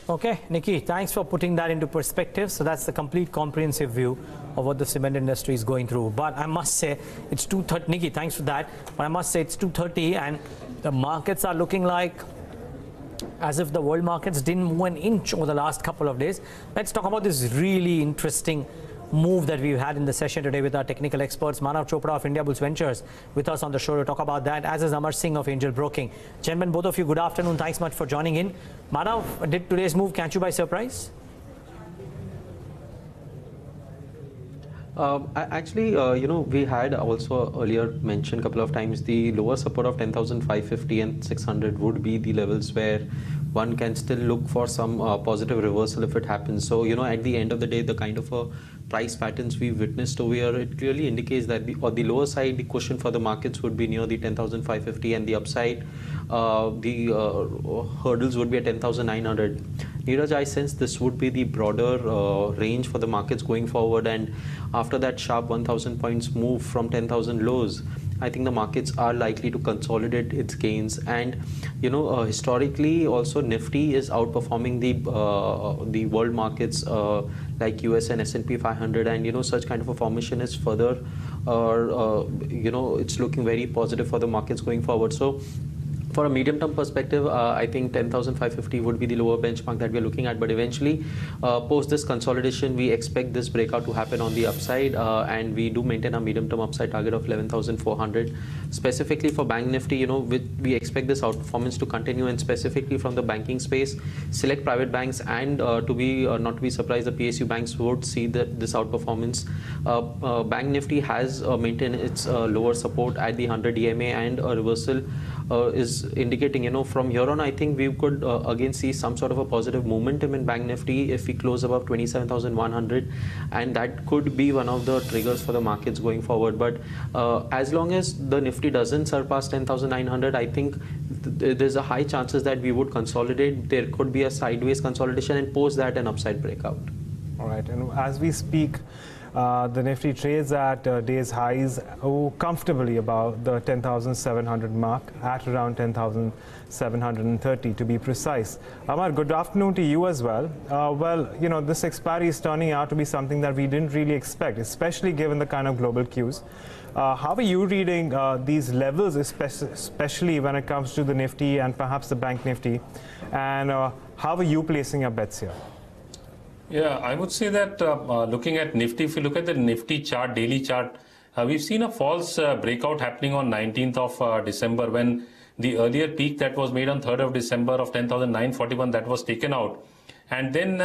Okay, Nikki, thanks for putting that into perspective. So that's the complete comprehensive view of what the cement industry is going through. But I must say, it's 2:30. Nikki, thanks for that. But I must say, it's 2:30 and the markets are looking like as if the world markets didn't move an inch over the last couple of days. Let's talk about this really interesting move that we've had in the session today with our technical experts. Manav Chopra of Indiabulls Ventures with us on the show to talk about that, as is Amar Singh of Angel Broking. Gentlemen, both of you, good afternoon. Thanks much for joining in. Manav, did today's move catch you by surprise? Actually, we had also earlier mentioned a couple of times the lower support of 10,550 and 600 would be the levels where one can still look for some positive reversal if it happens. So, at the end of the day, the kind of price patterns we've witnessed over here, it clearly indicates that on the lower side, the cushion for the markets would be near the 10,550 and the upside, the hurdles would be at 10,900. Neeraj, I sense this would be the broader range for the markets going forward, and after that sharp 1,000 points move from 10,000 lows, I think the markets are likely to consolidate its gains. And historically also Nifty is outperforming the world markets like US and S&P 500, and such kind of a formation is further it's looking very positive for the markets going forward. So for a medium-term perspective, I think 10,550 would be the lower benchmark that we're looking at. But eventually, post this consolidation, we expect this breakout to happen on the upside, and we do maintain a medium-term upside target of 11,400. Specifically for Bank Nifty, we expect this outperformance to continue, and specifically from the banking space, select private banks and not to be surprised, the PSU banks would see this outperformance. Bank Nifty has maintained its lower support at the 100 EMA, and a reversal is indicating, from here on, I think we could again see some sort of a positive momentum in Bank Nifty if we close above 27,100, and that could be one of the triggers for the markets going forward. But as long as the Nifty doesn't surpass 10,900, I think there's a high chances that we would consolidate. There could be a sideways consolidation, and post that an upside breakout. All right, and as we speak, the Nifty trades at day's highs comfortably above the 10,700 mark, at around 10,730 to be precise. Amar, good afternoon to you as well. This expiry is turning out to be something that we didn't really expect, especially given the kind of global cues. How are you reading these levels, especially when it comes to the Nifty and perhaps the Bank Nifty? And how are you placing your bets here? Yeah, I would say that looking at Nifty, if you look at the Nifty chart, daily chart, we've seen a false breakout happening on 19th of December, when the earlier peak that was made on 3rd of December of 10,941, that was taken out. And then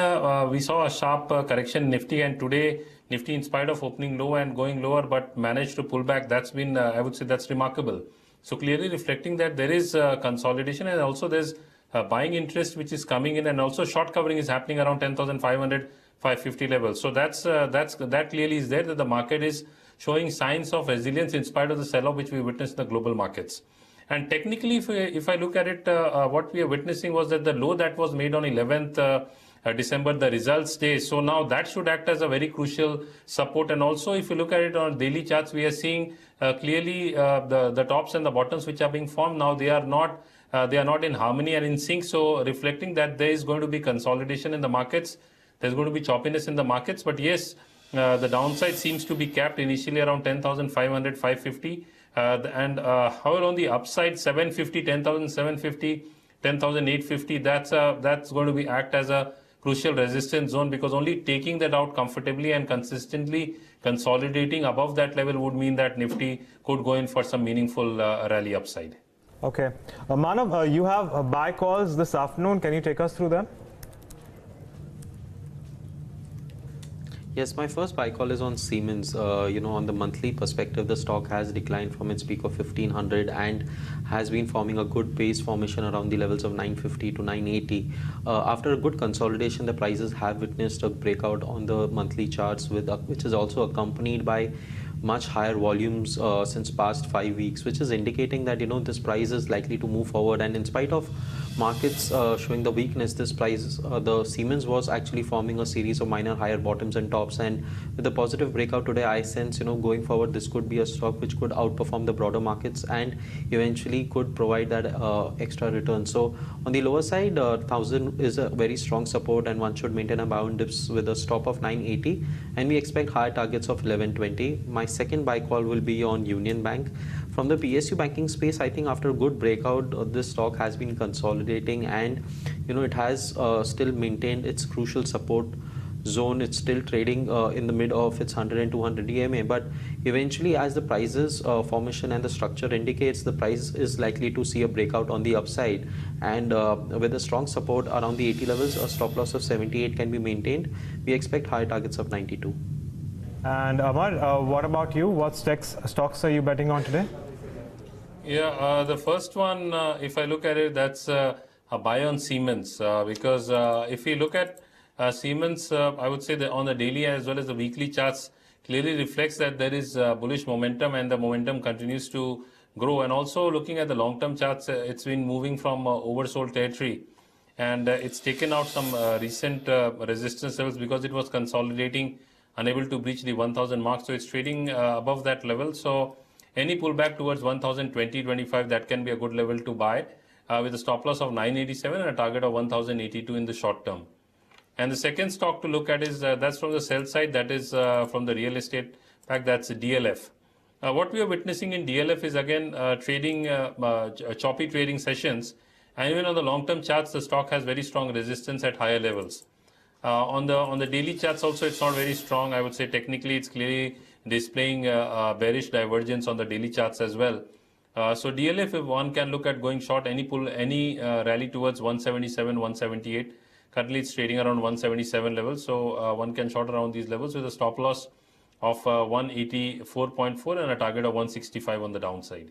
we saw a sharp correction in Nifty, and today Nifty, in spite of opening low and going lower, but managed to pull back. That's been, I would say, that's remarkable. So clearly reflecting that there is consolidation, and also there's buying interest which is coming in, and also short covering is happening around 10,500, 550 levels. So that clearly is there, that the market is showing signs of resilience in spite of the sell-off which we witnessed in the global markets. And technically, if I look at it, what we are witnessing was that the low that was made on 11th December, the results day. So now that should act as a very crucial support. And also, if you look at it on daily charts, we are seeing clearly the tops and the bottoms which are being formed now, they are not in harmony and in sync. So reflecting that there is going to be consolidation in the markets, there's going to be choppiness in the markets. But yes, the downside seems to be capped initially around 10,500, 550. However, on the upside, 750, 10,750, 10,850, that's going to be act as a crucial resistance zone, because only taking that out comfortably and consistently consolidating above that level would mean that Nifty could go in for some meaningful rally upside. Okay. Manav, you have buy calls this afternoon. Can you take us through them? Yes, my first buy call is on Seimens. On the monthly perspective, the stock has declined from its peak of 1,500 and has been forming a good base formation around the levels of 950 to 980. After a good consolidation, the prices have witnessed a breakout on the monthly charts, which is also accompanied by much higher volumes since past 5 weeks, which is indicating that this price is likely to move forward. And in spite of markets showing the weakness, this price, the Siemens was actually forming a series of minor higher bottoms and tops, and with the positive breakout today, I sense, going forward, this could be a stock which could outperform the broader markets and eventually could provide that extra return. So on the lower side, 1000 is a very strong support, and one should maintain a buy on dips with a stop of 980, and we expect higher targets of 1120. My second buy call will be on Union Bank. From the PSU banking space, I think after a good breakout, this stock has been consolidating, and it has still maintained its crucial support zone. It's still trading in the mid of its 100 and 200 EMA, but eventually, as the prices formation and the structure indicates, the price is likely to see a breakout on the upside, and with a strong support around the 80 levels, a stop loss of 78 can be maintained. We expect higher targets of 92. And Amar, what about you? What stocks are you betting on today? Yeah, the first one, if I look at it, that's a buy on Seimens, because if we look at Seimens, I would say that on the daily as well as the weekly charts clearly reflects that there is bullish momentum, and the momentum continues to grow. And also looking at the long-term charts, it's been moving from oversold territory, and it's taken out some recent resistance levels because it was consolidating, unable to breach the 1000 mark. So it's trading above that level. So any pullback towards 1020-25, that can be a good level to buy with a stop loss of 987 and a target of 1082 in the short term. And the second stock to look at is that's from the sell side, that is from the real estate pack, that's DLF. What we are witnessing in DLF is again trading, choppy trading sessions, and even on the long-term charts, the stock has very strong resistance at higher levels. On the daily charts also, it's not very strong. I would say technically it's clearly displaying bearish divergence on the daily charts as well. So DLF, if one can look at going short any rally towards 177, 178. Currently it's trading around 177 levels. So one can short around these levels with a stop loss of 184.4 and a target of 165 on the downside.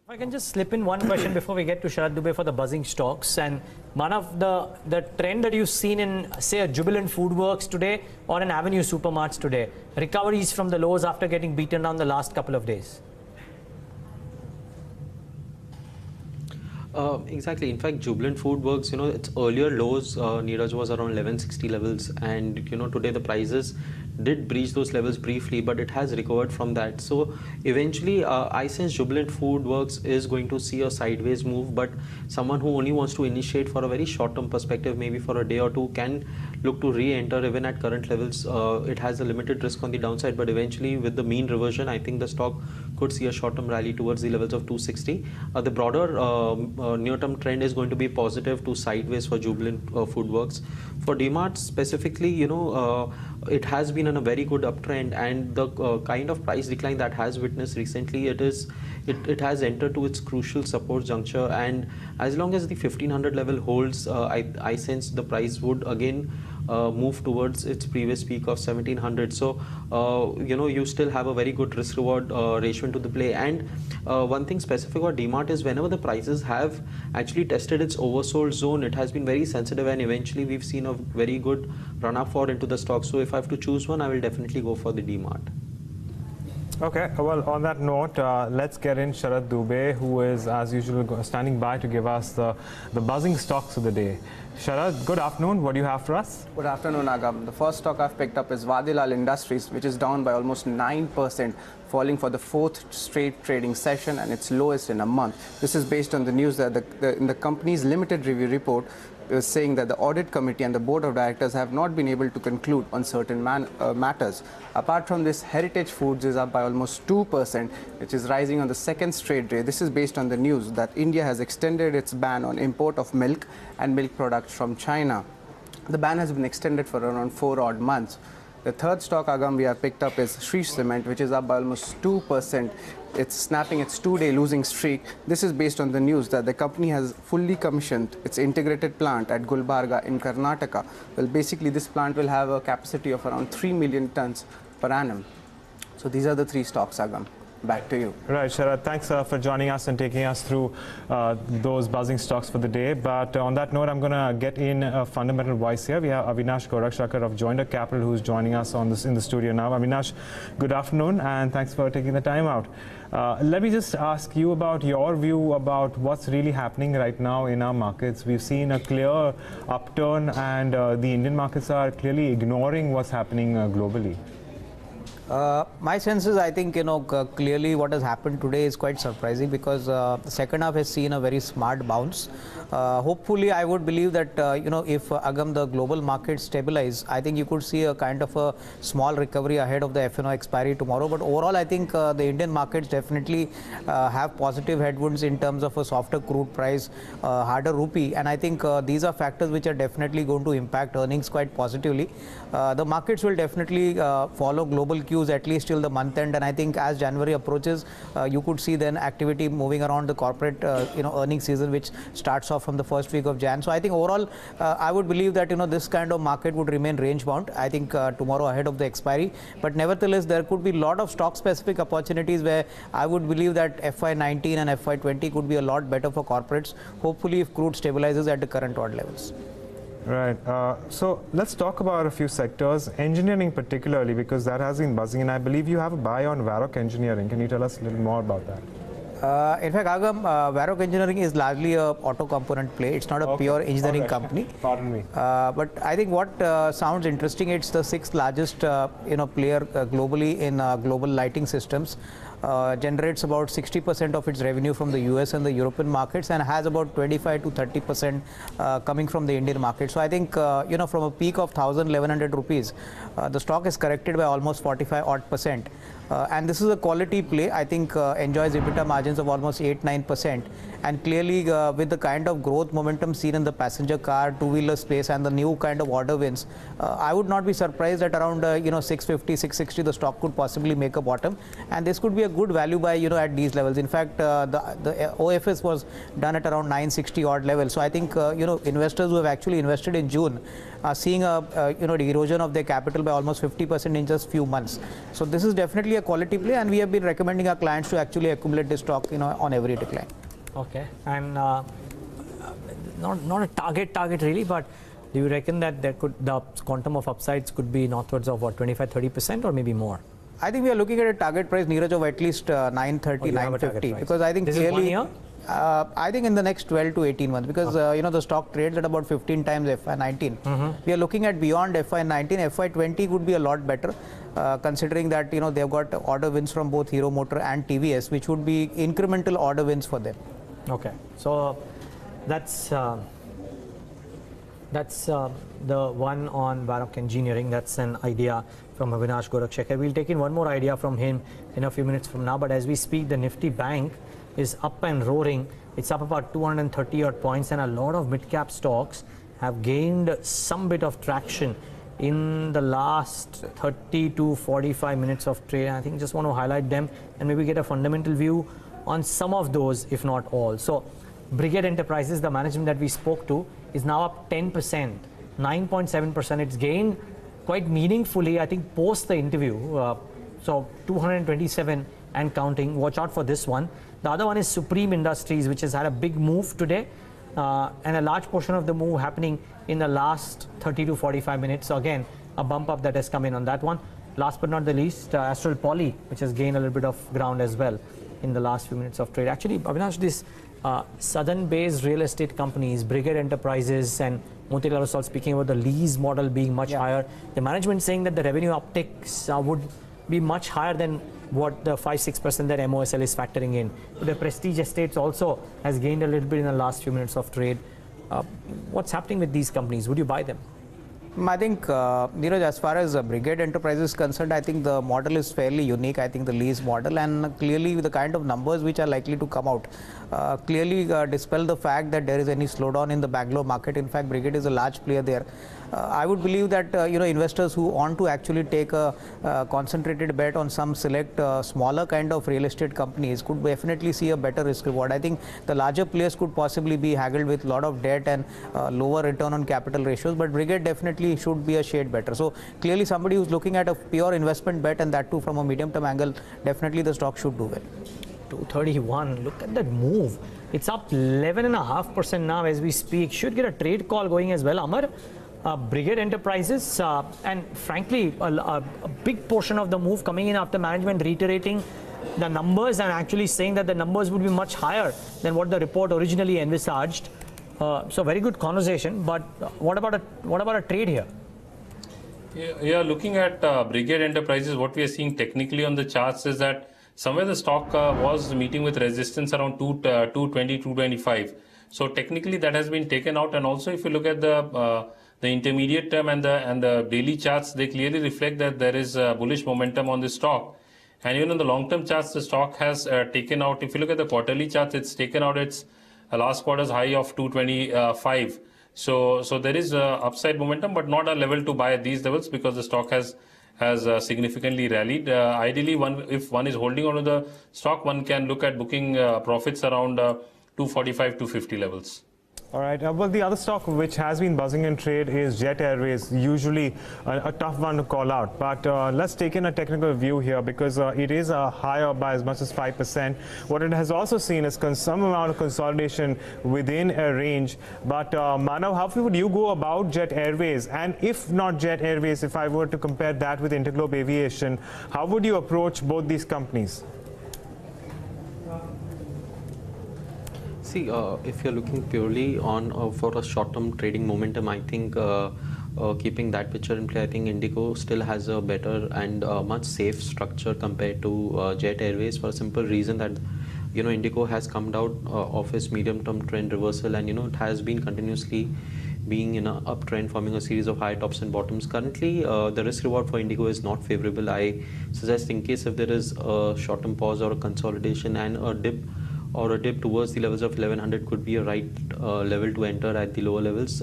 If I can just slip in one question before we get to Sharad Dubey for the buzzing stocks. And Manav, the trend that you've seen in, say, a Jubilant FoodWorks today or an Avenue Supermarts today, recoveries from the lows after getting beaten down the last couple of days? Exactly. In fact, Jubilant FoodWorks, its earlier lows, Neeraj, was around 1160 levels, and today the prices did breach those levels briefly, but it has recovered from that. So eventually, I sense Jubilant FoodWorks is going to see a sideways move, but someone who only wants to initiate for a very short-term perspective, maybe for a day or two, can look to re-enter even at current levels. It has a limited risk on the downside, but eventually with the mean reversion, I think the stock could see a short-term rally towards the levels of 260. The broader near-term trend is going to be positive to sideways for Jubilant FoodWorks. For DMart specifically, it has been in a very good uptrend, and the kind of price decline that has witnessed recently, it has entered to its crucial support juncture, and as long as the 1500 level holds, I sense the price would again move towards its previous peak of 1700. So you still have a very good risk reward ratio into the play. And one thing specific about DMart is whenever the prices have actually tested its oversold zone, it has been very sensitive, and eventually we've seen a very good run up for into the stock. So if I have to choose one, I will definitely go for the DMart. Okay, well, on that note, let's get in Sharad Dubey, who is, as usual, standing by to give us the buzzing stocks of the day. Sharad, good afternoon. What do you have for us? Good afternoon, Agam. The first stock I've picked up is Vadilal Industries, which is down by almost 9%, falling for the fourth straight trading session and its lowest in a month. This is based on the news that in the company's limited review report, is saying that the audit committee and the board of directors have not been able to conclude on certain matters. Apart from this, Heritage Foods is up by almost 2%, which is rising on the second straight day. This is based on the news that India has extended its ban on import of milk and milk products from China. The ban has been extended for around 4 odd months. The third stock, Agam, we have picked up is Shree Cement, which is up by almost 2%. It's snapping its 2-day losing streak. This is based on the news that the company has fully commissioned its integrated plant at Gulbarga in Karnataka. Well, basically, this plant will have a capacity of around 3 million tons per annum. So these are the three stocks, Agam. Back to you. Right, Sharad, thanks for joining us and taking us through those buzzing stocks for the day. But on that note, I'm going to get in a fundamental voice here. We have Avinash Gorakshakar of Joinder Capital, who's joining us in the studio now. Avinash, good afternoon, and thanks for taking the time out. Let me just ask you about your view about what's really happening right now in our markets. We've seen a clear upturn, and the Indian markets are clearly ignoring what's happening globally. My sense is, I think, clearly what has happened today is quite surprising, because the second half has seen a very smart bounce. Hopefully, I would believe that, if Agam, the global markets stabilize, I think you could see a kind of a small recovery ahead of the FNO expiry tomorrow. But overall, I think the Indian markets definitely have positive headwinds in terms of a softer crude price, harder rupee. And I think these are factors which are definitely going to impact earnings quite positively. The markets will definitely follow global cues at least till the month end, and I think as January approaches, you could see then activity moving around the corporate earnings season, which starts off from the first week of Jan. So I think overall, I would believe that this kind of market would remain range bound, I think, tomorrow ahead of the expiry. But nevertheless, there could be a lot of stock specific opportunities where I would believe that FY19 and FY20 could be a lot better for corporates, hopefully if crude stabilizes at the current odd levels. Right. So let's talk about a few sectors, engineering particularly, because that has been buzzing, and I believe you have a buy on Varroc Engineering. Can you tell us a little more about that? In fact, Agam, Varroc Engineering is largely a auto component play. It's not a pure engineering company. Pardon me. But I think what sounds interesting, it's the sixth largest player globally in global lighting systems. Generates about 60% of its revenue from the US and the European markets, and has about 25 to 30% coming from the Indian market. So I think from a peak of 1,100 rupees, the stock is corrected by almost 45% odd. And this is a quality play. I think enjoys EBITDA margins of almost 8-9%, and clearly with the kind of growth momentum seen in the passenger car, two-wheeler space, and the new kind of order wins, I would not be surprised that around 650, 660 the stock could possibly make a bottom, and this could be a good value buy at these levels. In fact, the OFS was done at around 960 odd level. So I think investors who have actually invested in June are seeing the erosion of their capital by almost 50% in just few months. So this is definitely a quality play, and we have been recommending our clients to actually accumulate this stock on every decline. Okay, and not a target really, but do you reckon that the quantum of upsides could be northwards of 25-30% or maybe more? I think we are looking at a target price, Neeraj, of at least 930, 950, because I think this clearly. Is 1 year? I think in the next 12 to 18 months, because the stock trades at about 15 times FY19. We are looking at beyond FY19. FY20 would be a lot better, considering that they've got order wins from both Hero Motor and TVS, which would be incremental order wins for them. Okay, so that's the one on Varroc Engineering. That's an idea from Avinash Gorakshakar. We'll take in one more idea from him in a few minutes from now. But as we speak, the Nifty Bank is up and roaring. It's up about 230 odd points, and a lot of mid-cap stocks have gained some bit of traction in the last 30 to 45 minutes of trade. I think just want to highlight them and maybe get a fundamental view on some of those, if not all. So Brigade Enterprises, the management that we spoke to, is now up 10%, 9.7%. It's gained quite meaningfully, I think, post the interview. So 227 and counting. Watch out for this one. The other one is Supreme Industries, which has had a big move today, and a large portion of the move happening in the last 30 to 45 minutes. So again, a bump up that has come in on that one. Last but not the least, Astral Poly, which has gained a little bit of ground as well in the last few minutes of trade. Actually, Avinash, this southern-based real estate companies, Brigade Enterprises and Motilal Oswal speaking about the lease model being much higher. The management saying that the revenue upticks would be much higher than what the 5-6% that MOSL is factoring in. The Prestige Estates also has gained a little bit in the last few minutes of trade. What's happening with these companies? Would you buy them? I think, Neeraj, as far as Brigade Enterprises is concerned, I think the model is fairly unique. I think the lease model, and clearly the kind of numbers which are likely to come out clearly dispel the fact that there is any slowdown in the Bangalore market. In fact, Brigade is a large player there. I would believe that investors who want to actually take a concentrated bet on some select smaller kind of real estate companies could definitely see a better risk reward. I think the larger players could possibly be haggled with a lot of debt and lower return on capital ratios, but Brigade definitely definitely should be a shade better. So clearly somebody who's looking at a pure investment bet, and that too from a medium term angle, definitely the stock should do well. 231, look at that move. It's up 11.5% now as we speak. Should get a trade call going as well, Amar. Brigade Enterprises, and frankly, a big portion of the move coming in after management reiterating the numbers and actually saying that the numbers would be much higher than what the report originally envisaged. So very good conversation, but what about a trade here? Yeah, looking at Brigade Enterprises, what we are seeing technically on the charts is that somewhere the stock was meeting with resistance around 220, 225. So technically that has been taken out, and also if you look at the intermediate term and the daily charts, they clearly reflect that there is bullish momentum on the stock. And even on the long-term charts, the stock has taken out. If you look at the quarterly charts, it's taken out its last quarter's high of 225. So there is upside momentum, but not a level to buy at these levels because the stock has significantly rallied. Ideally, if one is holding on to the stock, one can look at booking profits around 245, 250 levels. All right. Well, the other stock which has been buzzing in trade is Jet Airways, usually a tough one to call out. But let's take in a technical view here because it is higher by as much as 5%. What it has also seen is some amount of consolidation within a range. But Manav, how would you go about Jet Airways? And if not Jet Airways, if I were to compare that with Interglobe Aviation, how would you approach both these companies? See, if you're looking purely on for a short-term trading momentum, I think keeping that picture in play, I think Indigo still has a better and much safe structure compared to Jet Airways for a simple reason that Indigo has come out of its medium-term trend reversal, and it has been continuously being in an uptrend, forming a series of high tops and bottoms. Currently, the risk reward for Indigo is not favorable. I suggest in case if there is a short-term pause or a consolidation and a dip towards the levels of 1100 could be a right level to enter at the lower levels.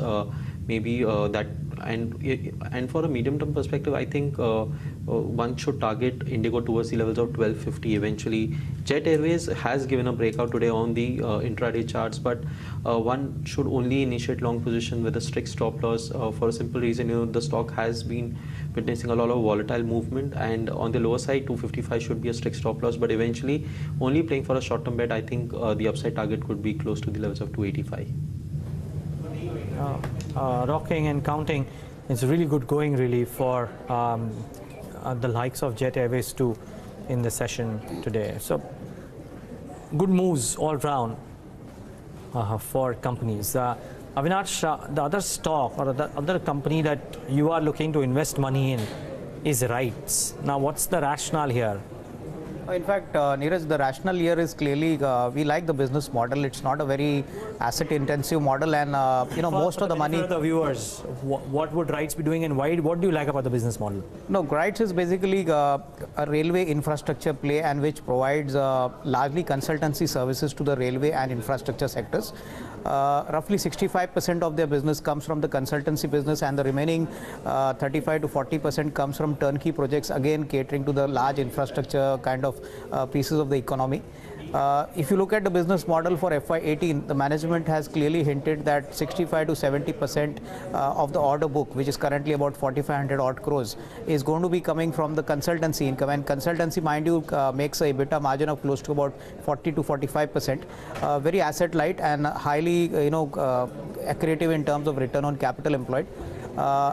Maybe that, and for a medium term perspective, I think one should target Indigo towards the levels of 1250 eventually. Jet Airways has given a breakout today on the intraday charts, but one should only initiate long position with a strict stop loss for a simple reason. The stock has been witnessing a lot of volatile movement, and on the lower side 255 should be a strict stop loss, but eventually only playing for a short term bet, I think the upside target could be close to the levels of 285. Rocking and counting. It's really good going really for the likes of Jet Airways too in the session today. So good moves all round for companies. Avinash, the other stock or the other company that you are looking to invest money in is RITES. Now what's the rationale here? In fact, Neeraj, the rationale here is clearly we like the business model. It's not a very asset-intensive model, and most of the money. For the viewers, what would RITES be doing, and what do you like about the business model? No, RITES is basically a railway infrastructure play, and which provides largely consultancy services to the railway and infrastructure sectors. Roughly 65% of their business comes from the consultancy business, and the remaining 35 to 40% comes from turnkey projects, again catering to the large infrastructure kind of pieces of the economy. If you look at the business model for FY18, the management has clearly hinted that 65 to 70% of the order book, which is currently about 4,500 odd crores, is going to be coming from the consultancy income. And consultancy, mind you, makes a EBITDA margin of close to about 40 to 45%. Very asset light and highly, accretive in terms of return on capital employed.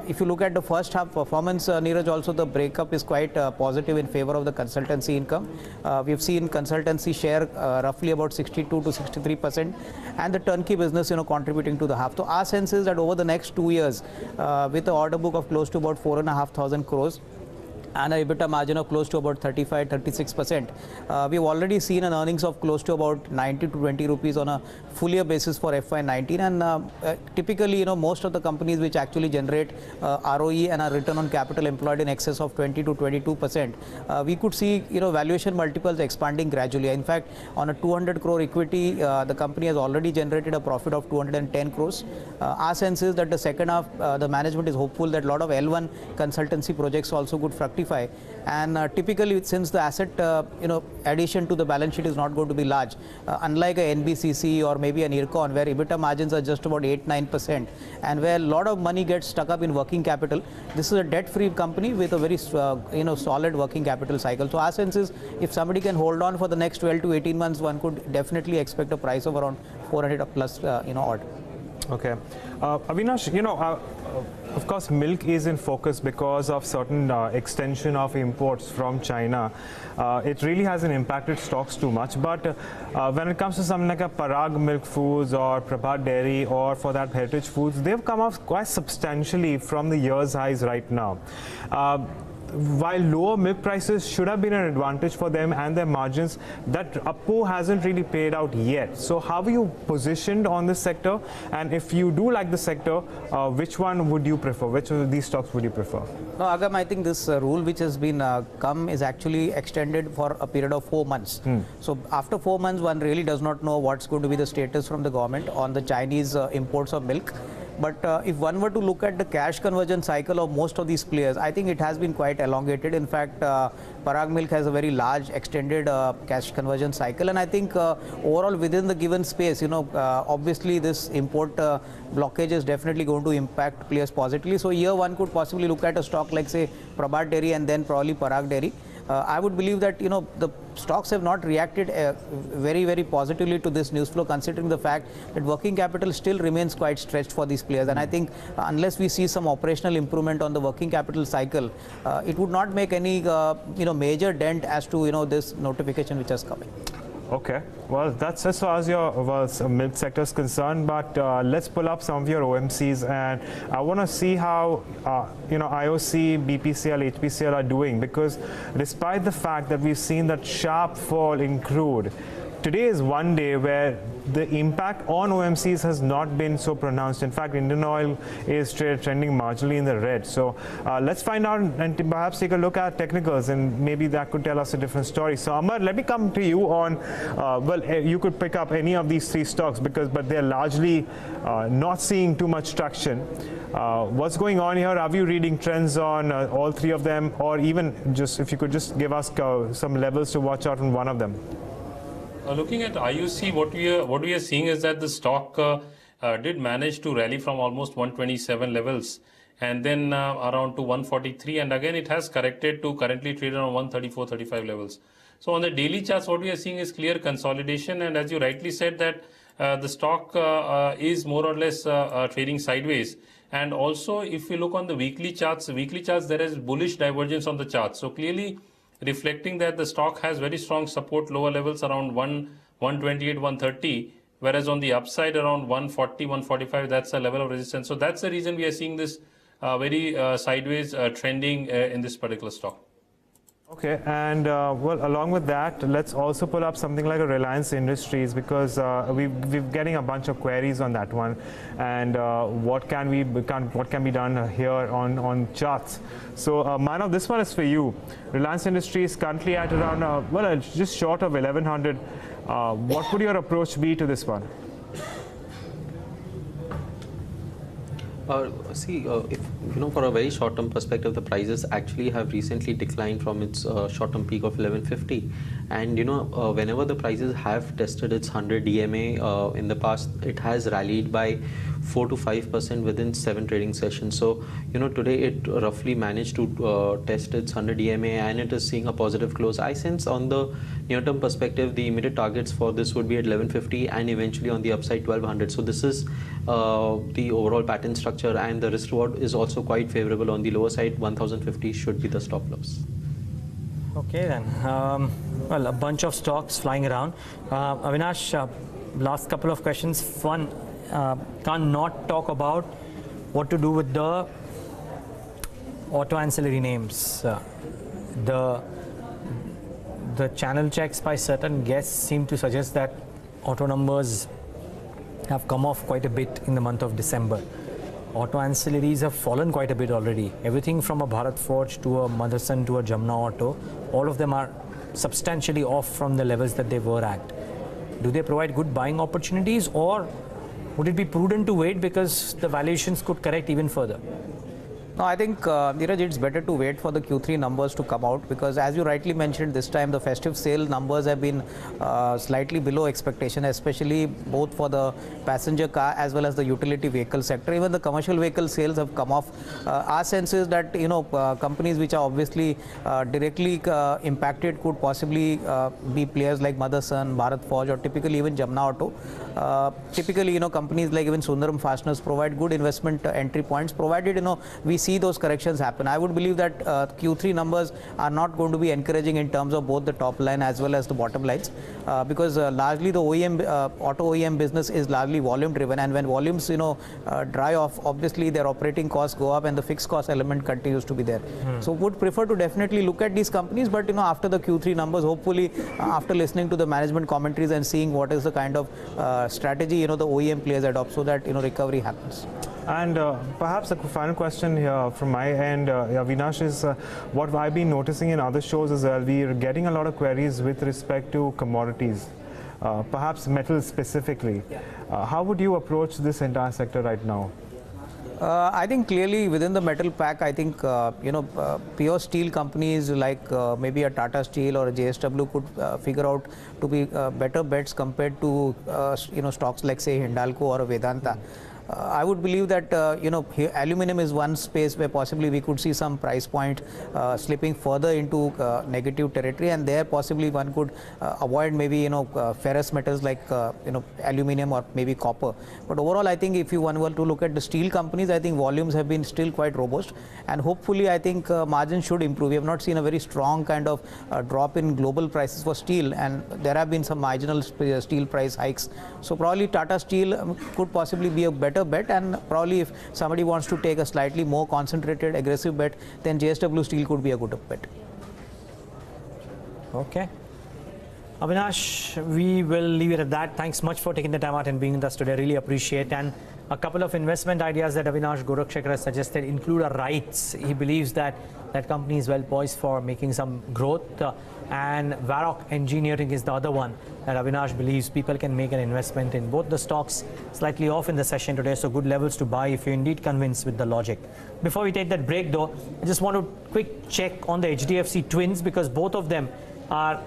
If you look at the first half performance, Neeraj, also the breakup is quite positive in favor of the consultancy income. We've seen consultancy share roughly about 62 to 63%, and the turnkey business contributing to the half. So our sense is that over the next 2 years, with the order book of close to about 4,500 crores, and an EBITDA margin of close to about 35, 36%. We've already seen an earnings of close to about 90 to 20 rupees on a full year basis for FY19, and typically, most of the companies which actually generate ROE and a return on capital employed in excess of 20 to 22%, we could see, valuation multiples expanding gradually. In fact, on a 200 crore equity, the company has already generated a profit of 210 crores. Our sense is that the second half, the management is hopeful that a lot of L1 consultancy projects also could fructify. And typically, since the asset addition to the balance sheet is not going to be large, unlike a NBCC or maybe an Ircon, where EBITDA margins are just about 8-9%, and where a lot of money gets stuck up in working capital. This is a debt-free company with a very solid working capital cycle. So our sense is, if somebody can hold on for the next 12 to 18 months, one could definitely expect a price of around 400 plus odd. Okay. Avinash, of course, milk is in focus because of certain extension of imports from China. It really hasn't impacted stocks too much. But when it comes to something like a Parag Milk Foods or Prabhat Dairy, or for that Heritage Foods, they've come off quite substantially from the year's highs right now. While lower milk prices should have been an advantage for them and their margins, that uppo hasn't really paid out yet. So how are you positioned on this sector? And if you do like the sector, which one would you prefer? Which of these stocks would you prefer? No, Agam, I think this rule which has been come is actually extended for a period of 4 months. So after 4 months, one really does not know what's going to be the status from the government on the Chinese imports of milk. But if one were to look at the cash conversion cycle of most of these players, I think it has been quite elongated. In fact, Parag Milk has a very large extended cash conversion cycle. And I think overall within the given space, obviously this import blockage is definitely going to impact players positively. So here one could possibly look at a stock like, say, Prabhat Dairy and then probably Parag Dairy. I would believe that the stocks have not reacted very, very positively to this news flow, considering the fact that working capital still remains quite stretched for these players. And I think unless we see some operational improvement on the working capital cycle, it would not make any major dent as to this notification which has come in. Okay, well, that's as far as your milk sector is concerned, but let's pull up some of your OMCs, and I want to see how IOC, BPCL, HPCL are doing, because despite the fact that we've seen that sharp fall in crude, today is one day where the impact on OMCs has not been so pronounced. In fact, Indian oil is trending marginally in the red. So let's find out and perhaps take a look at technicals, and maybe that could tell us a different story. So Amar, let me come to you on, you could pick up any of these three stocks, but they're largely not seeing too much traction. What's going on here? Are you reading trends on all three of them, or even just if you could just give us some levels to watch out on one of them? Looking at IUC, what we are seeing is that the stock did manage to rally from almost 127 levels and then around to 143, and again it has corrected to currently trade around 134-35 levels. So on the daily charts, what we are seeing is clear consolidation, and as you rightly said that the stock is more or less trading sideways. And also if you look on the weekly charts, there is bullish divergence on the charts. So clearly reflecting that the stock has very strong support lower levels around 128, 130, whereas on the upside around 140, 145, that's a level of resistance. So that's the reason we are seeing this very sideways trending in this particular stock. Okay, and along with that, let's also pull up something like a Reliance Industries, because we're getting a bunch of queries on that one, and what can be done here on charts. So Manav, this one is for you. Reliance Industries currently at around just short of 1100. What would your approach be to this one? If for a very short-term perspective, the prices actually have recently declined from its short-term peak of 1150, and whenever the prices have tested its 100 DMA in the past, it has rallied by 4 to 5% within 7 trading sessions. So today it roughly managed to test its 100 DMA, and it is seeing a positive close. I sense on the near-term perspective, the immediate targets for this would be at 1150 and eventually on the upside 1200. So this is the overall pattern structure, and the risk reward is also quite favorable. On the lower side, 1050 should be the stop loss. Okay then, well, a bunch of stocks flying around. Avinash, last couple of questions. One, can't not talk about what to do with the auto ancillary names. The channel checks by certain guests seem to suggest that auto numbers have come off quite a bit in the month of December. Auto ancillaries have fallen quite a bit already. Everything from a Bharat Forge to a Motherson to a Jamna Auto, all of them are substantially off from the levels that they were at. Do they provide good buying opportunities, or would it be prudent to wait because the valuations could correct even further? No, I think, Neeraj, it's better to wait for the Q3 numbers to come out, because as you rightly mentioned, this time the festive sale numbers have been slightly below expectation, especially both for the passenger car as well as the utility vehicle sector. Even the commercial vehicle sales have come off. Our sense is that, companies which are obviously directly impacted could possibly be players like Motherson, Bharat Forge, or typically even Jamna Auto. Typically, companies like even Sundaram Fasteners provide good investment entry points, provided, we see those corrections happen. I would believe that Q3 numbers are not going to be encouraging in terms of both the top line as well as the bottom lines, because largely the auto OEM business is largely volume driven, and when volumes dry off, obviously their operating costs go up and the fixed cost element continues to be there. So would prefer to definitely look at these companies, but after the Q3 numbers, hopefully after listening to the management commentaries and seeing what is the kind of strategy the OEM players adopt, so that recovery happens. And perhaps a final question here from my end, Avinash, is what I've been noticing in other shows as well. We're getting a lot of queries with respect to commodities, perhaps metals specifically. How would you approach this entire sector right now? I think clearly within the metal pack, I think pure steel companies like maybe a Tata Steel or a JSW could figure out to be better bets compared to stocks like say Hindalco or a Vedanta. I would believe that aluminum is one space where possibly we could see some price point slipping further into negative territory, and there possibly one could avoid maybe ferrous metals like aluminum or maybe copper. But overall, I think if one were to look at the steel companies, I think volumes have been still quite robust, and hopefully I think margins should improve. We have not seen a very strong kind of drop in global prices for steel, and there have been some marginal steel price hikes. So probably Tata Steel could possibly be a better bet, and probably if somebody wants to take a slightly more concentrated aggressive bet, then JSW Steel could be a good bet. Okay. Avinash, we will leave it at that. Thanks much for taking the time out and being with us today. Really appreciate. And a couple of investment ideas that Avinash Gorakshekar has suggested include a RITES. He believes that that company is well poised for making some growth. And Varroc Engineering is the other one that Avinash believes people can make an investment in. Both the stocks slightly off in the session today, so good levels to buy if you're indeed convinced with the logic. Before we take that break though, I just want to quick check on the HDFC twins, because both of them are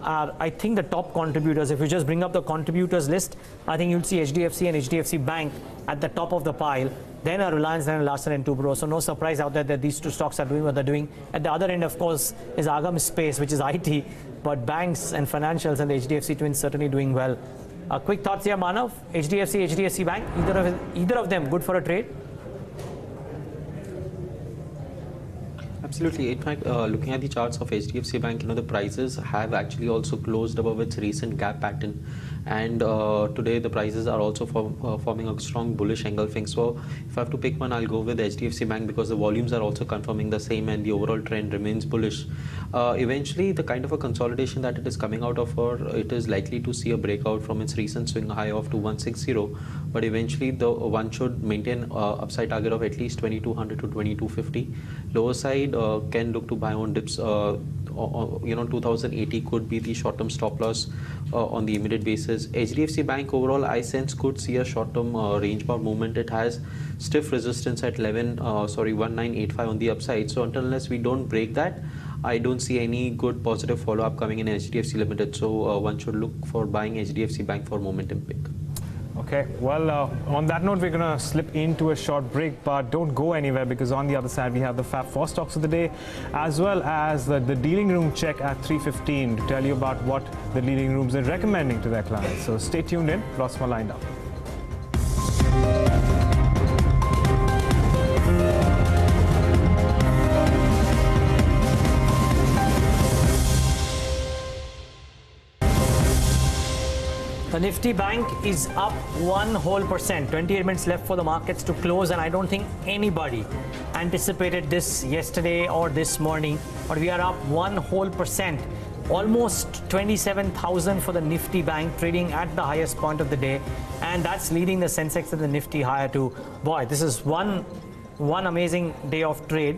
I think the top contributors. If you just bring up the contributors list, I think you'll see HDFC and HDFC Bank at the top of the pile, then a Reliance, then a Larsen and Toubro. So no surprise out there that these two stocks are doing what they're doing. At the other end, of course, is Agam Space, which is IT, but banks and financials and the HDFC twins certainly doing well. Quick thoughts here, Manav. HDFC, HDFC Bank, either of them good for a trade? Absolutely. In fact, looking at the charts of HDFC Bank, the prices have actually also closed above its recent gap pattern, and today the prices are also forming a strong bullish engulfing. So if I have to pick one, I'll go with HDFC Bank, because the volumes are also confirming the same and the overall trend remains bullish. Eventually, the kind of a consolidation that it is coming out of, it is likely to see a breakout from its recent swing high of 2160, but eventually the one should maintain upside target of at least 2200 to 2250. Lower side can look to buy on dips. 2080 could be the short-term stop loss on the immediate basis. HDFC Bank overall, I sense, could see a short-term range bound movement. It has stiff resistance at 1985 on the upside. So unless we don't break that, I don't see any good positive follow-up coming in HDFC Limited. So one should look for buying HDFC Bank for momentum pick. Okay, well, on that note, we're going to slip into a short break, but don't go anywhere, because on the other side, we have the Fab 4 stocks of the day, as well as the dealing room check at 3:15 to tell you about what the dealing rooms are recommending to their clients. So stay tuned in, lots more lined up. The Nifty Bank is up 1%. 28 minutes left for the markets to close, and I don't think anybody anticipated this yesterday or this morning, but we are up 1%. Almost 27,000 for the Nifty Bank, trading at the highest point of the day, and that's leading the Sensex and the Nifty higher too. Boy, this is one amazing day of trade.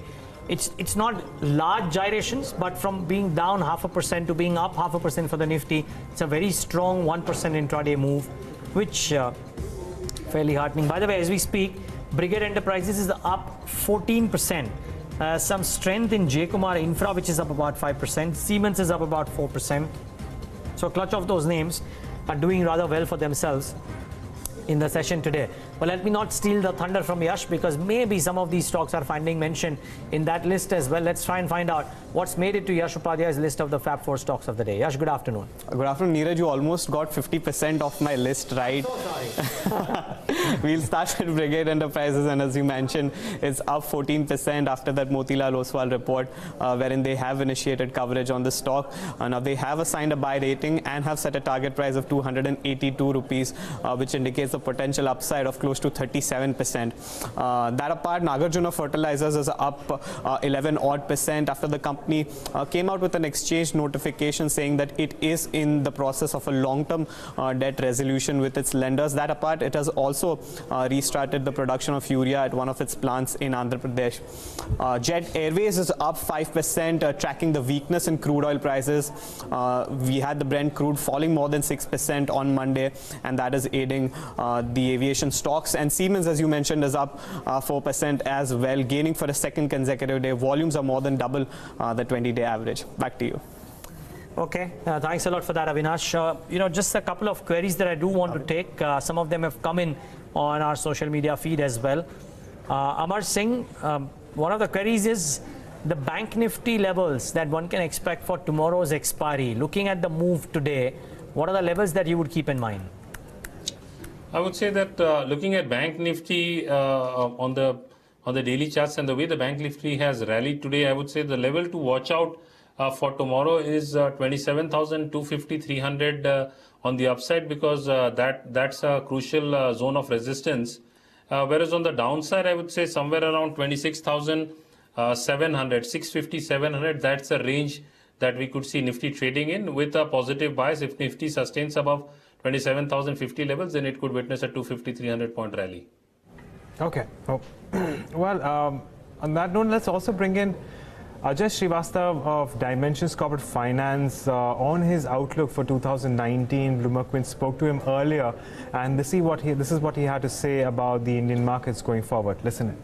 It's not large gyrations, but from being down 0.5% to being up 0.5% for the Nifty, it's a very strong 1% intraday move, which fairly heartening. By the way, as we speak, Brigade Enterprises is up 14%. Some strength in J. Kumar Infra, which is up about 5%. Seimens is up about 4%. So a clutch of those names are doing rather well for themselves in the session today. But let me not steal the thunder from Yash, because maybe some of these stocks are finding mention in that list as well. Let's try and find out what's made it to Yash Upadhyay's list of the Fab 4 stocks of the day. Yash, good afternoon. Good afternoon, Neeraj. You almost got 50% of my list right. So sorry. We'll start with Brigade Enterprises, and as you mentioned, it's up 14% after that Motilal Oswal report, wherein they have initiated coverage on the stock. Now they have assigned a buy rating and have set a target price of 282 rupees, which indicates a potential upside of close to 37%. That apart, Nagarjuna Fertilizers is up 11 odd percent after the company came out with an exchange notification saying that it is in the process of a long-term debt resolution with its lenders. That apart, it has also restarted the production of urea at one of its plants in Andhra Pradesh. Jet Airways is up 5%, tracking the weakness in crude oil prices. We had the Brent crude falling more than 6% on Monday, and that is aiding the aviation stocks. And Seimens, as you mentioned, is up 4% as well, gaining for a second consecutive day. Volumes are more than double the 20-day average. Back to you. Okay, thanks a lot for that, Avinash. Just a couple of queries that I do want to take. Some of them have come in on our social media feed as well. Amar Singh, one of the queries is the bank nifty levels that one can expect for tomorrow's expiry. Looking at the move today, what are the levels that you would keep in mind? I would say that looking at Bank Nifty on the daily charts and the way the Bank Nifty has rallied today, I would say the level to watch out for tomorrow is 27,250, 300 on the upside, because that's a crucial zone of resistance. Whereas on the downside, I would say somewhere around 26,700, 650, 700. That's a range that we could see Nifty trading in with a positive bias. If Nifty sustains above 27,050 levels, then it could witness a 250, 300 point rally. Okay. Oh. Well, on that note, let's also bring in Ajay Srivastav of Dimensions Corporate Finance on his outlook for 2019. Bloomberg Quint spoke to him earlier, and this is what he had to say about the Indian markets going forward. Listen in.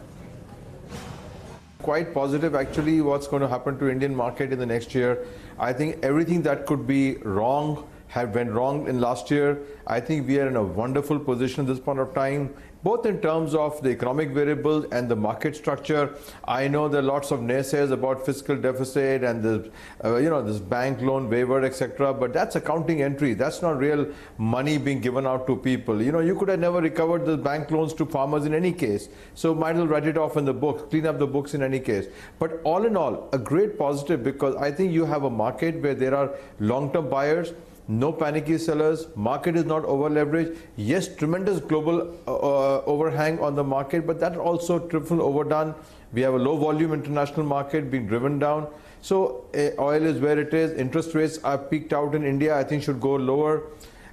Quite positive actually what's going to happen to Indian market in the next year. I think everything that could be wrong went wrong in last year. I think we are in a wonderful position at this point of time, both in terms of the economic variables and the market structure. I know there are lots of naysayers about fiscal deficit and the, this bank loan waiver, etc. But that's accounting entry. That's not real money being given out to people. You could have never recovered the bank loans to farmers in any case. So might as well write it off in the books, clean up the books in any case. But all in all, a great positive, because I think you have a market where there are long-term buyers. No panicky sellers, market is not over leveraged. Yes, tremendous global overhang on the market, but that also triple overdone. We have a low volume international market being driven down. So oil is where it is. Interest rates are peaked out in India, I think should go lower.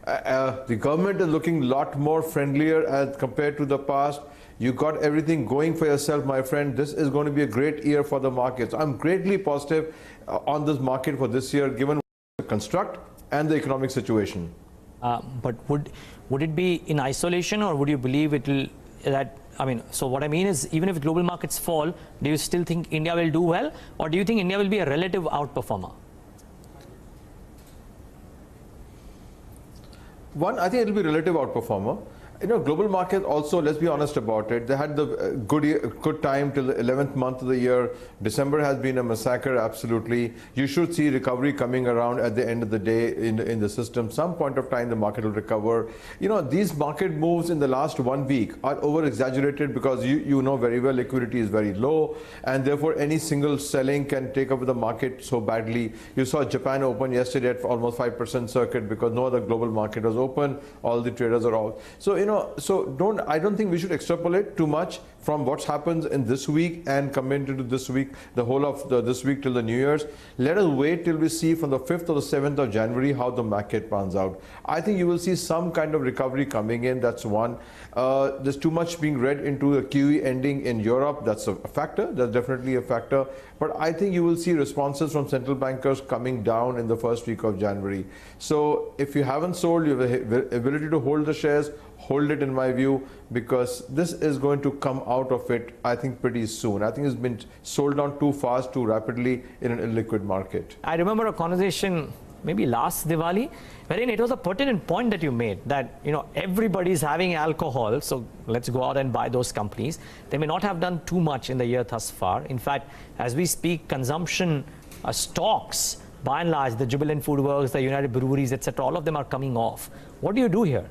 The government is looking a lot more friendlier as compared to the past. You got everything going for yourself, my friend. This is going to be a great year for the markets. I'm greatly positive on this market for this year, given the construct and the economic situation. But would it be in isolation, or would you believe it will so what I mean is, even if global markets fall, do you still think India will do well, or do you think India will be a relative outperformer? One, I think it will be relative outperformer. Global market also, let's be honest about it, they had the good time till the 11th month of the year. December has been a massacre, absolutely. You should see recovery coming around at the end of the day in the system. Some point of time the market will recover. These market moves in the last 1 week are over-exaggerated, because you know very well liquidity is very low, and therefore any single selling can take up the market so badly. You saw Japan open yesterday at almost 5% circuit because no other global market was open. All the traders are out. So I don't think we should extrapolate too much from what happens in this week and come into this week, the whole of this week till the New Year's. Let us wait till we see from the 5th or the 7th of January how the market pans out. I think you will see some kind of recovery coming in. That's one. There's too much being read into the QE ending in Europe. That's a factor. That's definitely a factor. But I think you will see responses from central bankers coming down in the first week of January. So if you haven't sold, you have the ability to hold the shares, hold it in my view, because this is going to come out of it, I think, pretty soon. I think it's been sold down too fast, too rapidly in an illiquid market. I remember a conversation maybe last Diwali, wherein it was a pertinent point that you made that, everybody's having alcohol, so let's go out and buy those companies. They may not have done too much in the year thus far. In fact, as we speak, consumption stocks, by and large, the Jubilant FoodWorks, the United Breweries, etc., all of them are coming off. What do you do here?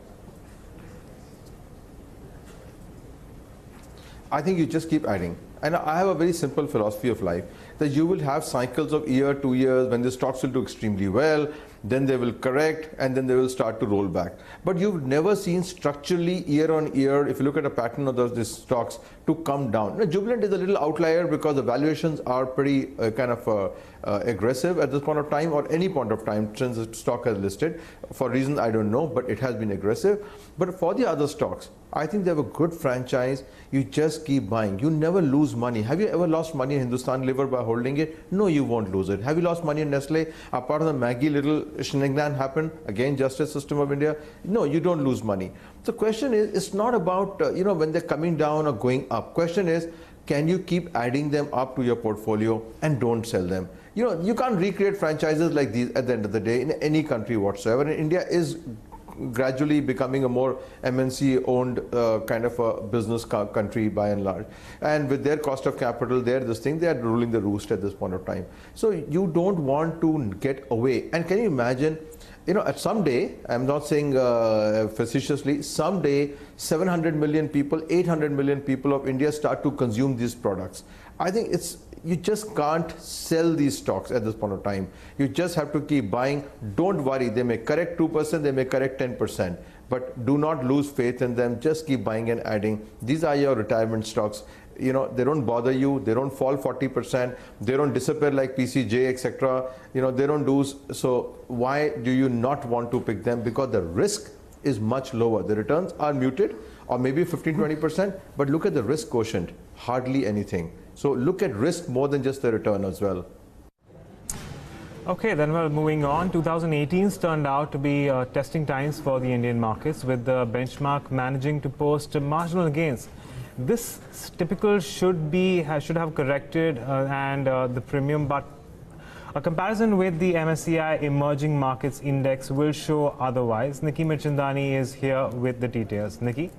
I think you just keep adding. And I have a very simple philosophy of life, that you will have cycles of year, 2 years, when the stocks will do extremely well, then they will correct, and then they will start to roll back. But you've never seen structurally year on year, if you look at a pattern of these stocks, to come down. Now, Jubilant is a little outlier because the valuations are pretty aggressive at this point of time, or any point of time since the stock has listed. For reasons I don't know, but it has been aggressive. But for the other stocks, I think they have a good franchise. You just keep buying. You never lose money. Have you ever lost money in Hindustan Liver by holding it? No, you won't lose it. Have you lost money in Nestle? Apart from the Maggi little shenanigan happened, again, Justice System of India? No, you don't lose money. The question is, it's not about, when they're coming down or going up. Question is, can you keep adding them up to your portfolio and don't sell them? You can't recreate franchises like these at the end of the day in any country whatsoever. And India is gradually becoming a more MNC-owned kind of a business country by and large. And with their cost of capital, they are ruling the roost at this point of time. So you don't want to get away. And can you imagine, at someday, I'm not saying facetiously, someday 700 million people, 800 million people of India start to consume these products. I think you just can't sell these stocks at this point of time. You just have to keep buying. Don't worry, they may correct 2%, they may correct 10%, but do not lose faith in them. Just keep buying and adding. These are your retirement stocks. They don't bother you, they don't fall 40%, they don't disappear like PCJ, etc. They don't do. So why do you not want to pick them? Because the risk is much lower. The returns are muted, or maybe 15-20%, but look at the risk quotient, hardly anything. So look at risk more than just the return as well. Okay, then we're moving on. 2018's turned out to be testing times for the Indian markets, with the benchmark managing to post marginal gains. This typical should have corrected and the premium, but a comparison with the MSCI Emerging Markets Index will show otherwise. Nikki Mirchandani is here with the details. Nikki?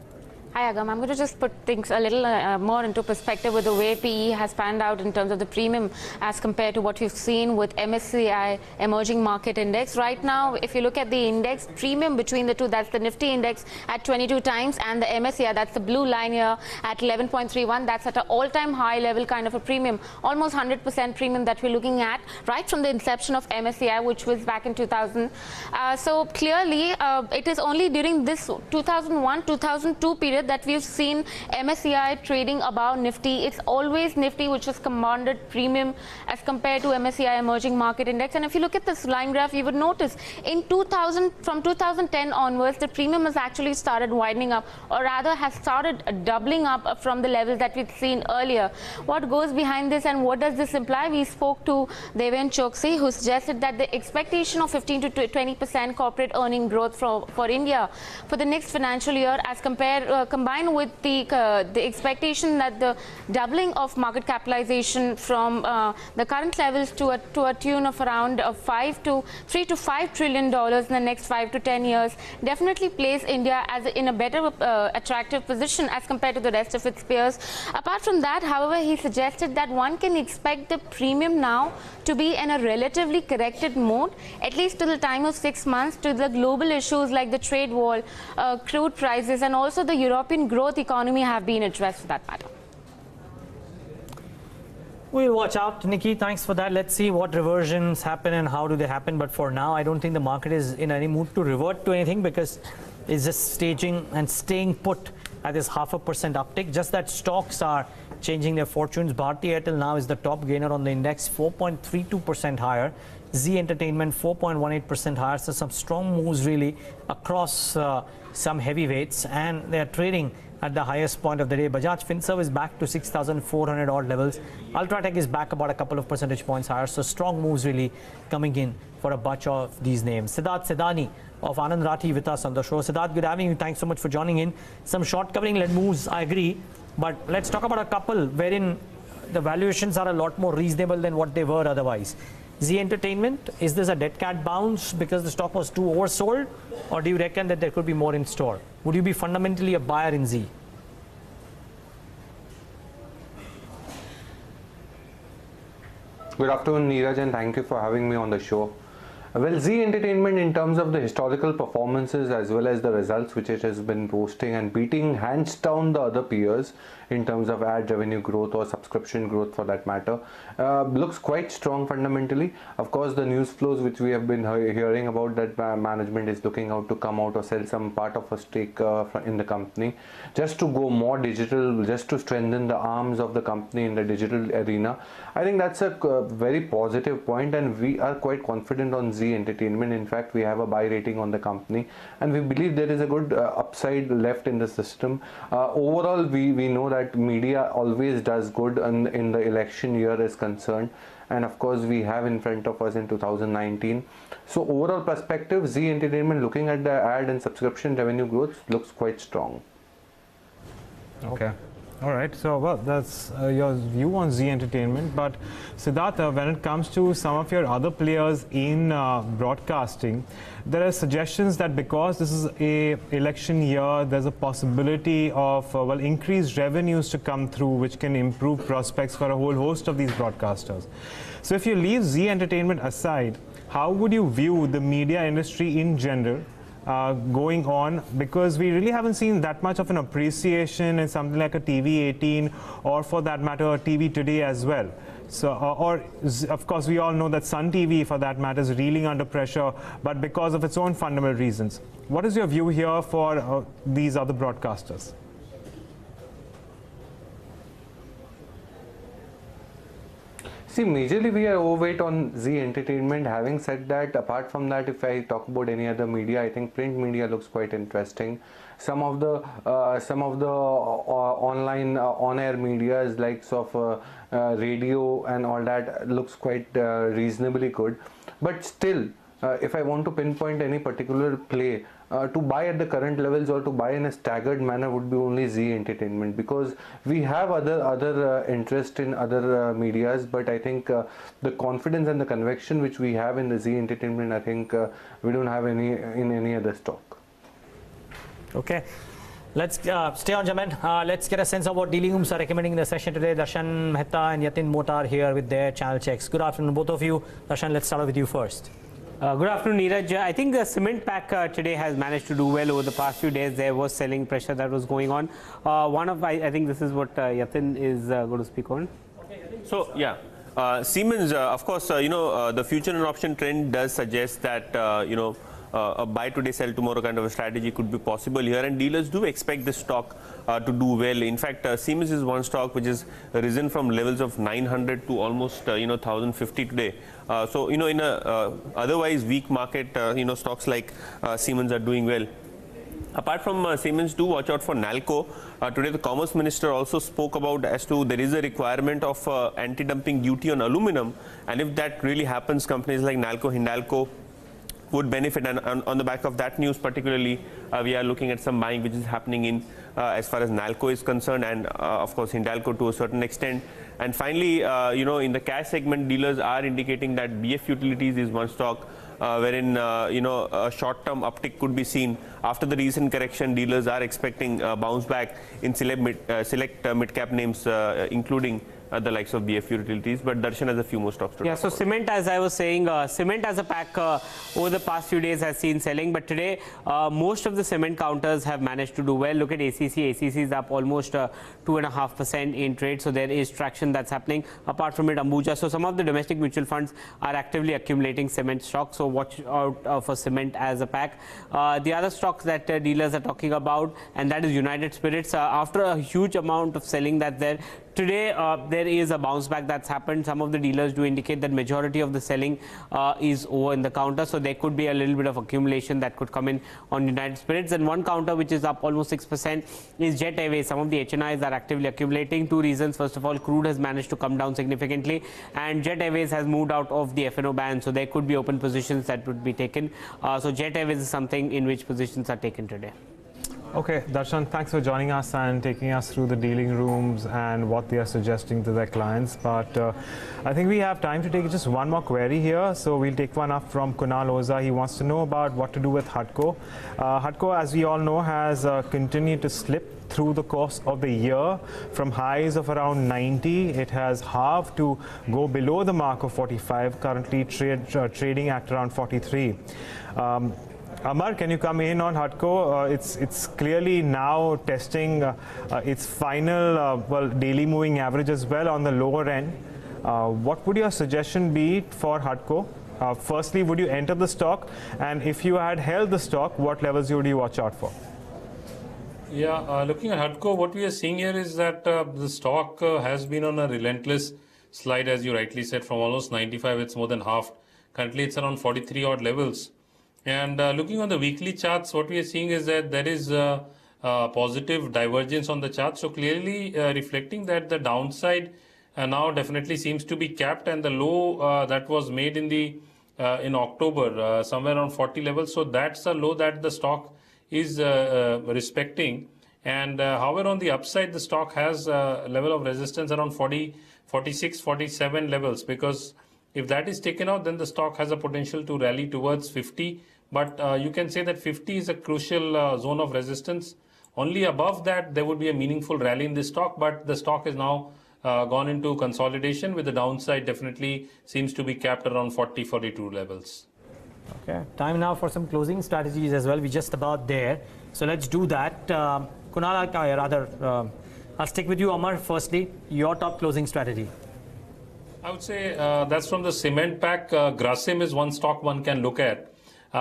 Hi Agam, I'm going to just put things a little more into perspective with the way PE has panned out in terms of the premium as compared to what we've seen with MSCI Emerging Market Index. Right now, if you look at the index premium between the two, that's the Nifty index at 22 times, and the MSCI, that's the blue line here, at 11.31. That's at an all-time high level kind of a premium, almost 100% premium that we're looking at right from the inception of MSCI, which was back in 2000. So clearly, it is only during this 2001-2002 period that we've seen MSCI trading above Nifty. It's always Nifty which has commanded premium as compared to MSCI Emerging Market Index. And if you look at this line graph, you would notice from 2010 onwards, the premium has actually started widening up, or rather has started doubling up from the levels that we'd seen earlier. What goes behind this and what does this imply? We spoke to Deven Choksi, who suggested that the expectation of 15 to 20% corporate earning growth for India for the next financial year, as combined with the expectation that the doubling of market capitalization from the current levels to a tune of around $3 to $5 trillion in the next 5 to 10 years definitely place India in a better attractive position as compared to the rest of its peers. Apart from that, however, he suggested that one can expect the premium now to be in a relatively corrected mode, at least till the time of 6 months, to the global issues like the trade war, crude prices, and also the European growth economy have been addressed for that matter. We'll watch out, Nikki. Thanks for that. Let's see what reversions happen and how do they happen. But for now, I don't think the market is in any mood to revert to anything, because it's just staging and staying put at this 0.5% uptick. Just that stocks are changing their fortunes. Bharti Airtel now is the top gainer on the index, 4.32% higher. Z Entertainment 4.18% higher. So some strong moves really across some heavyweights, and they are trading at the highest point of the day. Bajaj Finserv is back to 6,400 odd levels. Ultratech is back about a couple of percentage points higher. So strong moves really coming in for a bunch of these names. Siddharth Sedani of Anand Rathi with us on the show. Siddharth, good having you. Thanks so much for joining in. Some short covering led moves, I agree. But let's talk about a couple wherein the valuations are a lot more reasonable than what they were otherwise. Z Entertainment, is this a dead cat bounce because the stock was too oversold, or do you reckon that there could be more in store? Would you be fundamentally a buyer in Z? Good afternoon, Neeraj, and thank you for having me on the show. Well, Z Entertainment, in terms of the historical performances as well as the results which it has been posting and beating hands down the other peers in terms of ad revenue growth or subscription growth for that matter, looks quite strong fundamentally. Of course, the news flows which we have been hearing about, that management is looking out to come out or sell some part of a stake in the company just to go more digital, just to strengthen the arms of the company in the digital arena. I think that's a very positive point, and we are quite confident on Z Entertainment. In fact, we have a buy rating on the company, and we believe there is a good upside left in the system. Overall, we know that media always does good in the election year is concerned, and of course we have in front of us in 2019. So overall perspective, Z Entertainment, looking at the ad and subscription revenue growth, looks quite strong. Okay. All right, so well, that's your view on Z Entertainment. But Siddhartha, when it comes to some of your other players in broadcasting, there are suggestions that because this is a election year, there's a possibility of well, increased revenues to come through, which can improve prospects for a whole host of these broadcasters. So if you leave Z Entertainment aside, how would you view the media industry in general going on, because we really haven't seen that much of an appreciation in something like a TV 18 or for that matter a TV Today as well. So, of course we all know that Sun TV for that matter is reeling under pressure, but because of its own fundamental reasons. What is your view here for these other broadcasters? See, majorly we are overweight on Z Entertainment. Having said that, apart from that, if I talk about any other media, I think print media looks quite interesting. Some of the online on-air medias like radio and all that looks quite reasonably good. But still, if I want to pinpoint any particular play, to buy at the current levels or to buy in a staggered manner would be only Z Entertainment, because we have other interest in other medias, but I think the confidence and the conviction which we have in the Z Entertainment, I think we don't have any in any other stock. Okay. Let's stay on, Jamin. Let's get a sense of what dealing rooms are recommending in the session today. Darshan Mehta and Yatin Motar here with their channel checks. Good afternoon, both of you. Darshan, let's start with you first. Good afternoon, Neeraj. I think the cement pack today has managed to do well over the past few days. There was selling pressure that was going on. I think this is what Yatin is going to speak on. So, yeah. Seimens, of course, the future and option trend does suggest that, a buy today, sell tomorrow kind of a strategy could be possible here, and dealers do expect this stock to do well. In fact, Seimens is one stock which has risen from levels of 900 to almost 1050 today. So in a otherwise weak market, stocks like Seimens are doing well. Apart from Seimens, do watch out for Nalco. Today the Commerce Minister also spoke about as to there is a requirement of anti-dumping duty on aluminum, and if that really happens, companies like Nalco, Hindalco would benefit, and on the back of that news particularly, we are looking at some buying which is happening in as far as Nalco is concerned, and of course Hindalco to a certain extent. And finally, in the cash segment, dealers are indicating that BF Utilities is one stock wherein a short-term uptick could be seen. After the recent correction, dealers are expecting a bounce back in select mid-cap names, including the likes of BF Utilities, but Darshan has a few more stocks to talk about. Cement, as I was saying, cement as a pack over the past few days has seen selling, but today most of the cement counters have managed to do well. Look at ACC. ACC is up almost 2.5% in trade, so there is traction that's happening. Apart from it, Ambuja. So some of the domestic mutual funds are actively accumulating cement stocks, so watch out for cement as a pack. The other stocks that dealers are talking about, and that is United Spirits. After a huge amount of selling that's there, today there is a bounce back that's happened. Some of the dealers do indicate that majority of the selling is over in the counter, so there could be a little bit of accumulation that could come in on United Spirits. And one counter which is up almost 6% is Jet Airways. Some of the HNIs are actively accumulating. Two reasons. First of all, crude has managed to come down significantly, and Jet Airways has moved out of the F&O ban, so there could be open positions that would be taken. So Jet Airways is something in which positions are taken today. Okay, Darshan, thanks for joining us and taking us through the dealing rooms and what they are suggesting to their clients. But I think we have time to take just one more query here. So we'll take one up from Kunal Oza. He wants to know about what to do with HUDCO. HUDCO, as we all know, has continued to slip through the course of the year. From highs of around 90, it has halved to go below the mark of 45, currently trading at around 43. Amar, can you come in on HUDCO? It's clearly now testing its final daily moving average as well on the lower end. What would your suggestion be for HUDCO? Firstly, would you enter the stock? And if you had held the stock, what levels would you watch out for? Yeah, looking at HUDCO, what we are seeing here is that the stock has been on a relentless slide, as you rightly said, from almost 95, it's more than half. Currently, it's around 43 odd levels. And looking on the weekly charts, what we are seeing is that there is a positive divergence on the chart. So clearly reflecting that the downside now definitely seems to be capped, and the low that was made in October, somewhere around 40 levels. So that's a low that the stock is respecting. And however, on the upside, the stock has a level of resistance around 40, 46, 47 levels, because if that is taken out, then the stock has a potential to rally towards 50. But you can say that 50 is a crucial zone of resistance. Only above that, there would be a meaningful rally in this stock. But the stock is now gone into consolidation, with the downside definitely seems to be capped around 40, 42 levels. Okay, time now for some closing strategies as well. We're just about there. So let's do that. Kunal, I'll stick with you, Amar. Firstly, your top closing strategy. I would say that's from the cement pack. Grasim is one stock one can look at.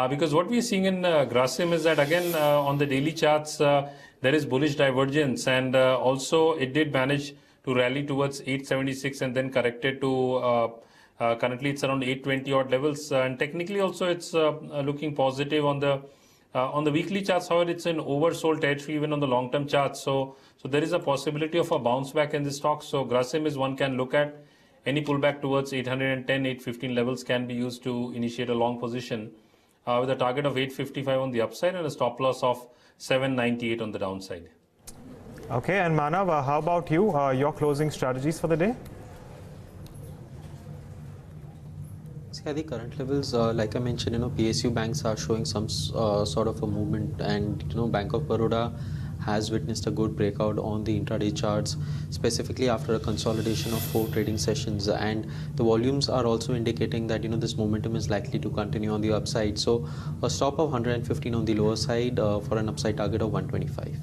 Because what we're seeing in Grasim is that, again, on the daily charts, there is bullish divergence. And also, it did manage to rally towards 876 and then corrected to, currently it's around 820 odd levels. And technically also, it's looking positive on the weekly charts. However, it's in oversold territory even on the long-term charts. So there is a possibility of a bounce back in this stock. So Grasim is one can look at. Any pullback towards 810, 815 levels can be used to initiate a long position, with a target of 855 on the upside and a stop loss of 798 on the downside. Okay, and Manav, how about you? Your closing strategies for the day? See, at the current levels, like I mentioned, PSU banks are showing some sort of a movement, and Bank of Baroda has witnessed a good breakout on the intraday charts, specifically after a consolidation of 4 trading sessions, and the volumes are also indicating that this momentum is likely to continue on the upside. So a stop of 115 on the lower side for an upside target of 125.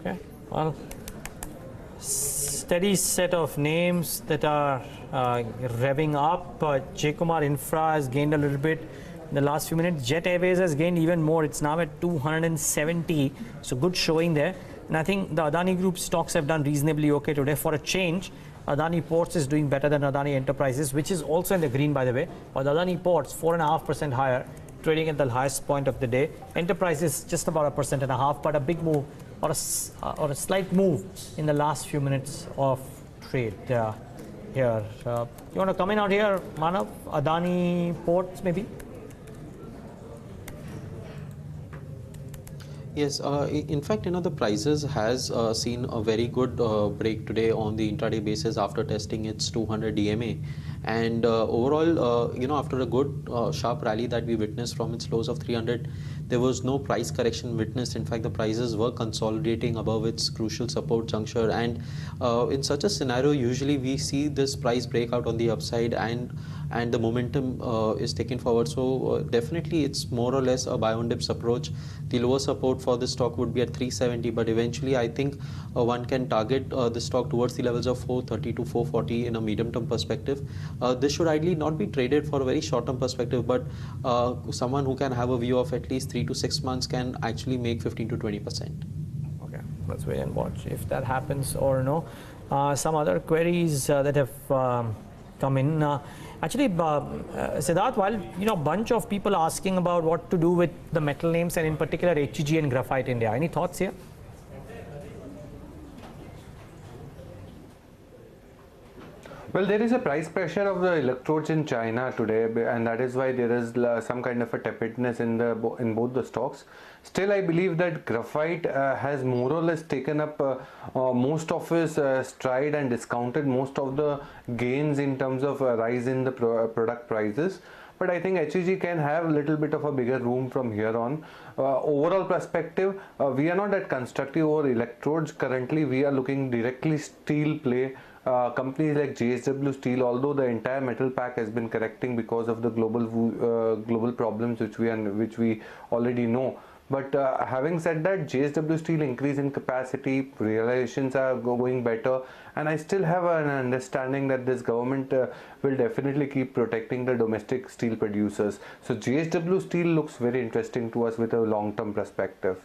Okay, well, steady set of names that are revving up. J Kumar Infra has gained a little bit in the last few minutes. Jet Airways has gained even more. It's now at 270. So good showing there. And I think the Adani Group stocks have done reasonably okay today. For a change, Adani Ports is doing better than Adani Enterprises, which is also in the green, by the way. But Adani Ports, 4.5% higher, trading at the highest point of the day. Enterprises just about 1.5%, but a big move or a slight move in the last few minutes of trade here. You want to come in out here, Manav? Adani Ports, maybe? Yes, in fact, the prices has seen a very good break today on the intraday basis after testing its 200 DMA. And overall, after a good sharp rally that we witnessed from its lows of 300, there was no price correction witnessed. In fact, the prices were consolidating above its crucial support juncture. And in such a scenario, usually we see this price breakout on the upside, and the momentum is taken forward. So definitely it's more or less a buy on dips approach. The lower support for this stock would be at 370, but eventually I think one can target the stock towards the levels of 430 to 440 in a medium term perspective. This should ideally not be traded for a very short term perspective, but someone who can have a view of at least 3 to 6 months can actually make 15 to 20%. Okay. let's wait and watch if that happens or no. Some other queries that have come in. Actually, Siddharth, while bunch of people asking about what to do with the metal names and in particular HEG and Graphite India. Any thoughts here? Well, there is a price pressure of the electrodes in China today, and that is why there is some kind of a tepidness in both the stocks. Still, I believe that graphite has more or less taken up most of its stride and discounted most of the gains in terms of rise in the product prices. But I think HEG can have a little bit of a bigger room from here on. Overall perspective, we are not that constructive over electrodes. Currently, we are looking directly steel play. Companies like JSW Steel, although the entire metal pack has been correcting because of the global problems which we already know. But having said that, JSW Steel increase in capacity, realizations are going better, and I still have an understanding that this government will definitely keep protecting the domestic steel producers. So JSW Steel looks very interesting to us with a long-term perspective.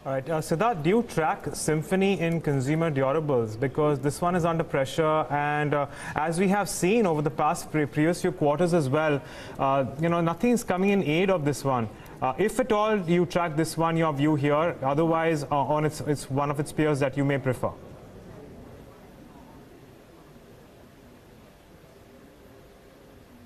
All right, Siddharth, do you track Symphony in consumer durables? Because this one is under pressure, and as we have seen over the past previous few quarters as well, nothing is coming in aid of this one. If at all you track this one, your view here, otherwise on it's one of its peers that you may prefer.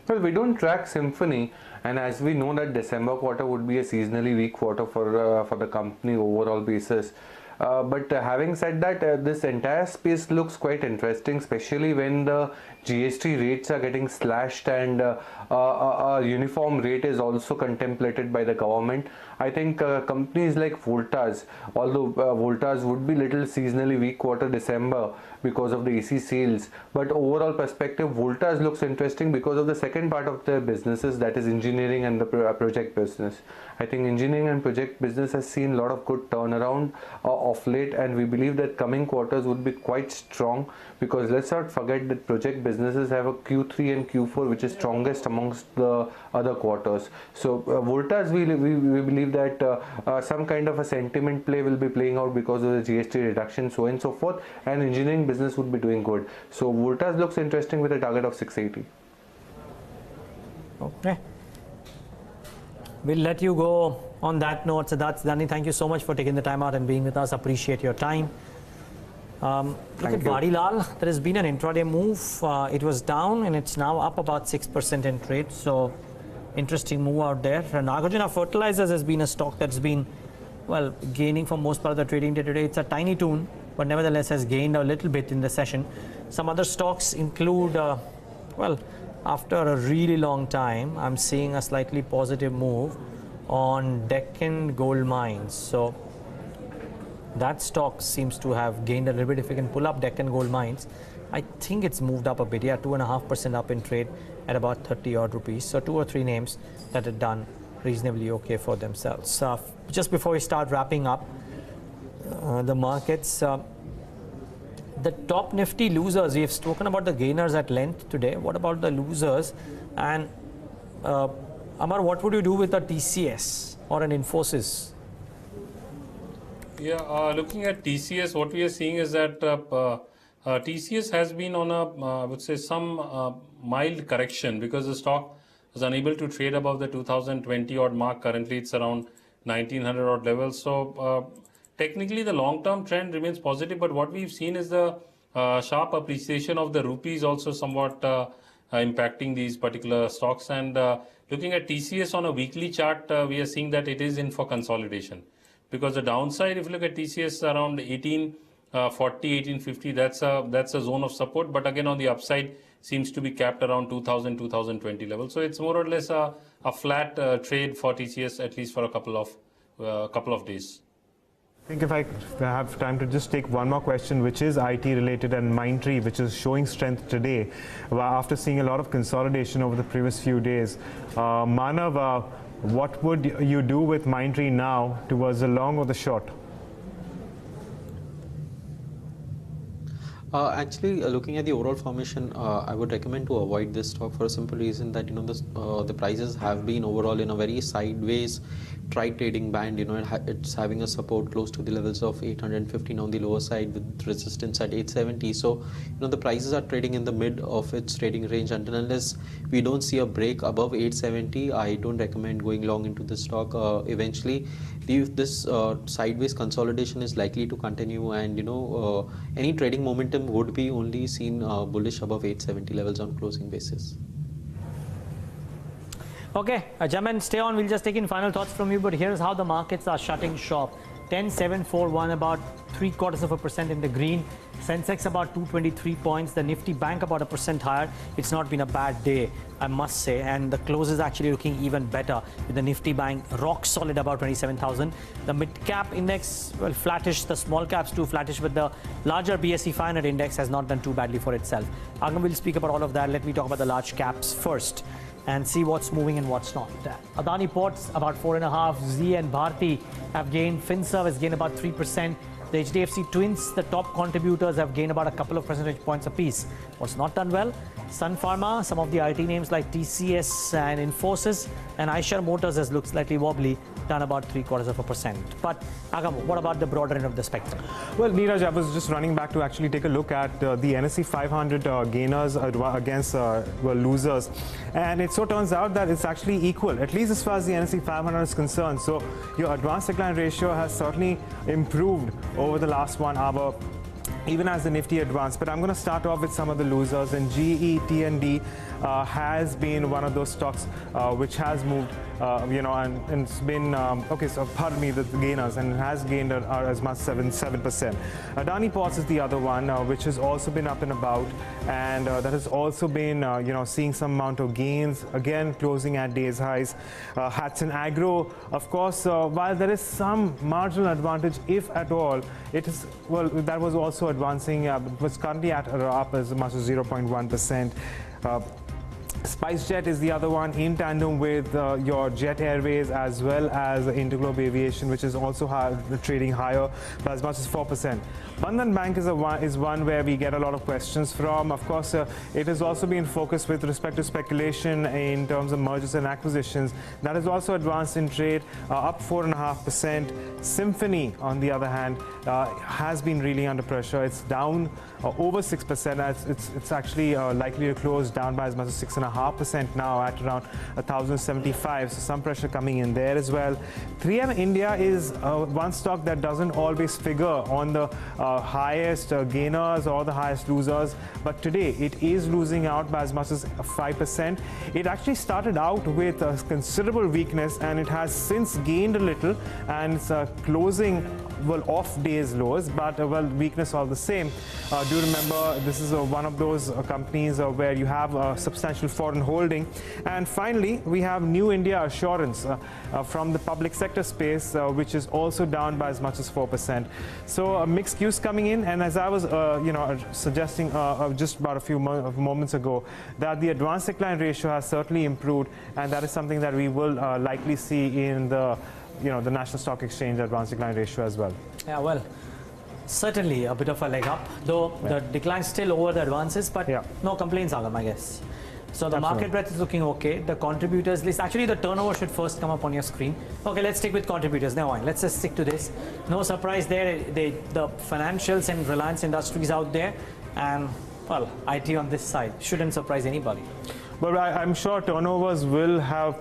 Well, we don't track Symphony, and as we know that December quarter would be a seasonally weak quarter for the company overall basis. But having said that, this entire space looks quite interesting, especially when the GST rates are getting slashed and a uniform rate is also contemplated by the government. I think companies like Voltas, although Voltas would be little seasonally weak quarter December because of the AC sales, but overall perspective, Voltas looks interesting because of the second part of their businesses, that is engineering and the project business. I think engineering and project business has seen a lot of good turnaround of late, and we believe that coming quarters would be quite strong, because let's not forget that project businesses have a Q3 and Q4 which is strongest amongst the other quarters. So Voltas, we believe that some kind of a sentiment play will be playing out because of the GST reduction, so on and so forth, and engineering business would be doing good. So Voltas looks interesting with a target of 680. Okay. We'll let you go on that note. Siddharth Sidani, thank you so much for taking the time out and being with us. Appreciate your time. Look at Vadilal. There has been an intraday move. It was down and it's now up about 6% in trade. So interesting move out there. Nagarjuna Fertilizers has been a stock that's been, well, gaining for most part of the trading day today. It's a tiny tune, but nevertheless has gained a little bit in the session. Some other stocks include, well, after a really long time, I'm seeing a slightly positive move on Deccan Gold Mines. So that stock seems to have gained a little bit. If you can pull up Deccan Gold Mines, I think it's moved up a bit. Yeah, 2.5% up in trade at about 30 odd rupees. So 2 or 3 names that have done reasonably okay for themselves. Just before we start wrapping up the markets, the top Nifty losers, we have spoken about the gainers at length today. What about the losers? And Amar, what would you do with a TCS or an Infosys? Yeah, looking at TCS, what we are seeing is that TCS has been on a, I would say, some mild correction, because the stock was unable to trade above the 2020 odd mark. Currently, it's around 1900 odd levels. So technically, the long-term trend remains positive, but what we've seen is the sharp appreciation of the rupee is also somewhat impacting these particular stocks. And looking at TCS on a weekly chart, we are seeing that it is in for consolidation. Because the downside, if you look at TCS around 1840, 1850, that's a zone of support. But again, on the upside, seems to be capped around 2000, 2020 level. So it's more or less a flat trade for TCS, at least for a couple of days. I think if I have time to just take one more question, which is IT related, and Mindtree, which is showing strength today after seeing a lot of consolidation over the previous few days. Manav, what would you do with Mindtree now, towards the long or the short? Actually, looking at the overall formation, I would recommend to avoid this stock for a simple reason that the prices have been overall in a very sideways tried trading band. It's having a support close to the levels of 815 on the lower side with resistance at 870. So the prices are trading in the mid of its trading range. Until unless we don't see a break above 870, I don't recommend going long into the stock. Eventually this sideways consolidation is likely to continue, and any trading momentum would be only seen bullish above 870 levels on closing basis. Okay, Jamin, stay on. We'll just take in final thoughts from you, but here's how the markets are shutting shop. 10,741, about 0.75% in the green. Sensex about 223 points. The Nifty Bank about 1% higher. It's not been a bad day, I must say. And the close is actually looking even better with the Nifty Bank rock solid about 27,000. The mid-cap index, well, flattish. The small caps too flattish, but the larger BSE 500 index has not done too badly for itself. Agam will speak about all of that. Let me talk about the large caps first and see what's moving and what's not. Adani Ports about 4.5%. Z and Bharti have gained. FinServ has gained about 3%. The HDFC twins, the top contributors, have gained about a couple of percentage points apiece. What's not done well? Sun Pharma, some of the IT names like TCS and Infosys, and Eicher Motors has looked slightly wobbly, down about 0.75%. But Agam, what about the broader end of the spectrum? Well, Neeraj, I was just running back to actually take a look at the NSE 500 gainers against losers, and it so turns out that it's actually equal, at least as far as the NSE 500 is concerned. So your advance decline ratio has certainly improved over the last 1 hour, even as the Nifty advanced. But I'm going to start off with some of the losers, and GE T&D has been one of those stocks which has moved, and it's been, okay, so pardon me, the gainers, and it has gained as much as 7%. Adani Ports is the other one, which has also been up and about, and that has also been, seeing some amount of gains, again, closing at days highs. Hudson Agro, of course, while there is some marginal advantage, if at all, it is, well, that was also advancing, was currently at up as much as 0.1%. SpiceJet is the other one, in tandem with your Jet Airways as well as Interglobe Aviation, which is also trading higher by as much as 4%. Bandhan Bank is one where we get a lot of questions from. Of course, it has also been focused with respect to speculation in terms of mergers and acquisitions. That has also advanced in trade, up 4.5%. Symphony, on the other hand, has been really under pressure. It's down over 6%. It's actually likely to close down by as much as 6.5% now at around 1,075. So some pressure coming in there as well. 3M India is one stock that doesn't always figure on the highest gainers or the highest losers, but today it is losing out by as much as 5%. It actually started out with a considerable weakness, and it has since gained a little, and it's closing off days lows, but weakness all the same. Do remember, this is one of those companies where you have a substantial foreign holding. And finally, we have New India Assurance from the public sector space, which is also down by as much as 4%. So mixed cues coming in, and as I was suggesting just about a few moments ago, that the advance decline ratio has certainly improved, and that is something that we will likely see in the the National Stock Exchange advance decline ratio as well. Yeah, well, certainly a bit of a leg up, though the decline still over the advances, but no complaints, Agam, I guess. So the market breadth is looking okay. The contributors list, actually the turnover should first come up on your screen. Okay, let's stick with contributors. Never mind, let's just stick to this. No surprise there, the financials and Reliance Industries out there, and well, IT on this side. Shouldn't surprise anybody. But I'm sure turnovers will have,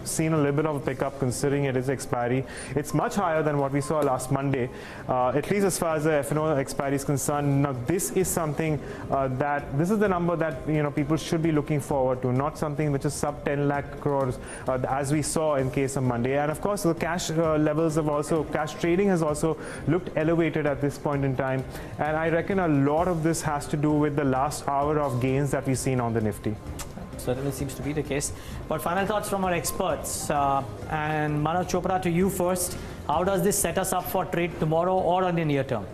seen a little bit of a pickup considering it is expiry. It's much higher than what we saw last Monday, at least as far as the F&O expiry is concerned. Now, this is something this is the number that, people should be looking forward to, not something which is sub 10 lakh crores, as we saw in case of Monday. And of course, the cash levels have also, cash trading has also looked elevated at this point in time. And I reckon a lot of this has to do with the last hour of gains that we've seen on the Nifty. Certainly seems to be the case. But final thoughts from our experts. And Manav Chopra, to you first. How does this set us up for trade tomorrow or on the near term?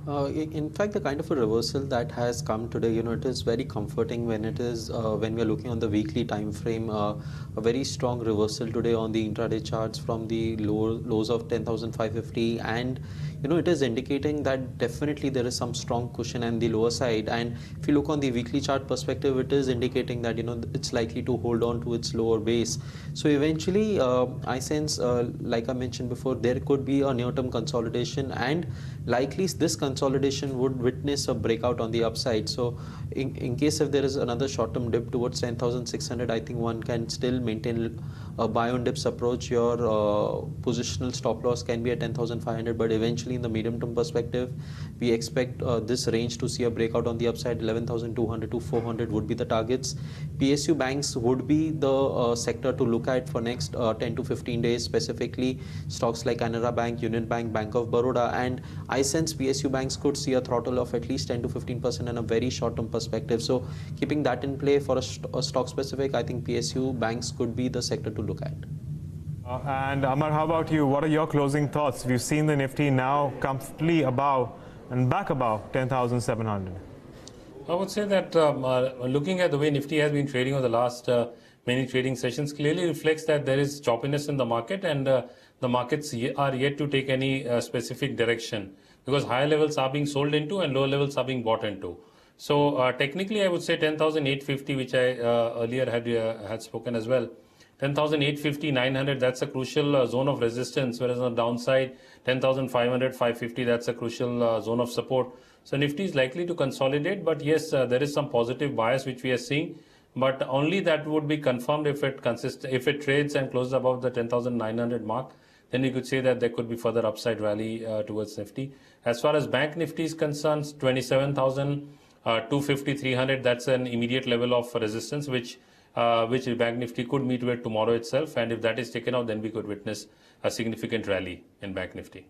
In fact, the kind of a reversal that has come today, it is very comforting when it is when we are looking on the weekly time frame. A very strong reversal today on the intraday charts from the lows of 10,550, and it is indicating that definitely there is some strong cushion and the lower side. And if you look on the weekly chart perspective, it is indicating that it's likely to hold on to its lower base. So eventually, I sense, like I mentioned before, there could be a near-term consolidation, and likely this consolidation would witness a breakout on the upside. So in case if there is another short-term dip towards 10,600, I think one can still maintain a buy on dips approach. Your positional stop loss can be at 10,500, but eventually in the medium-term perspective, we expect this range to see a breakout on the upside. 11,200 to 400 would be the targets. PSU banks would be the sector to look at for next 10 to 15 days, specifically stocks like Canara Bank, Union Bank, Bank of Baroda, and I sense PSU banks could see a throttle of at least 10 to 15% in a very short-term perspective. So keeping that in play for a stock specific, I think PSU banks could be the sector to look at. And Amar, how about you? What are your closing thoughts? We've seen the Nifty now comfortably above and back above 10,700. I would say that looking at the way Nifty has been trading over the last many trading sessions clearly reflects that there is choppiness in the market, and the markets are yet to take any specific direction, because higher levels are being sold into and lower levels are being bought into. So technically, I would say 10,850, which I earlier had spoken as well. 10,850, 900, that's a crucial zone of resistance, whereas on the downside, 10,500, 550, that's a crucial zone of support. So Nifty is likely to consolidate, but yes, there is some positive bias which we are seeing, but only that would be confirmed if it trades and closes above the 10,900 mark. Then you could say that there could be further upside rally towards Nifty. As far as Bank Nifty is concerned, 27,000, 250, 300, that's an immediate level of resistance, which Bank Nifty could meet with tomorrow itself, and if that is taken out, then we could witness a significant rally in Bank Nifty.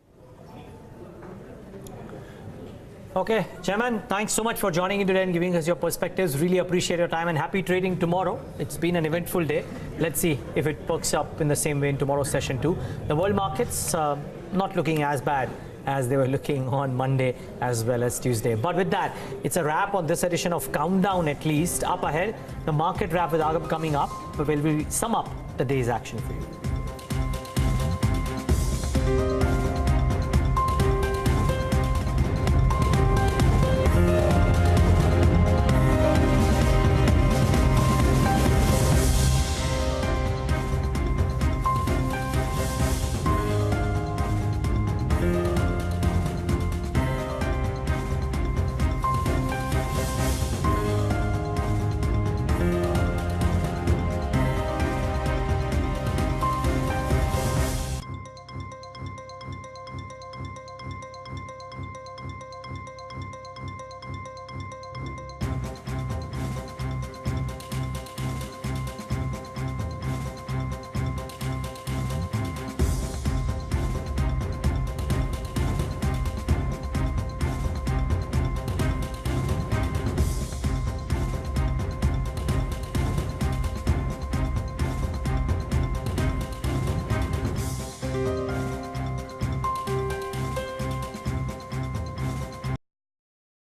Okay, Chairman, thanks so much for joining in today and giving us your perspectives. Really appreciate your time, and happy trading tomorrow. It's been an eventful day. Let's see if it perks up in the same way in tomorrow's session too. The world markets not looking as bad as they were looking on Monday as well as Tuesday. But with that, it's a wrap on this edition of Countdown, at least. Up ahead, the market wrap with Agam coming up, but we'll sum up the day's action for you.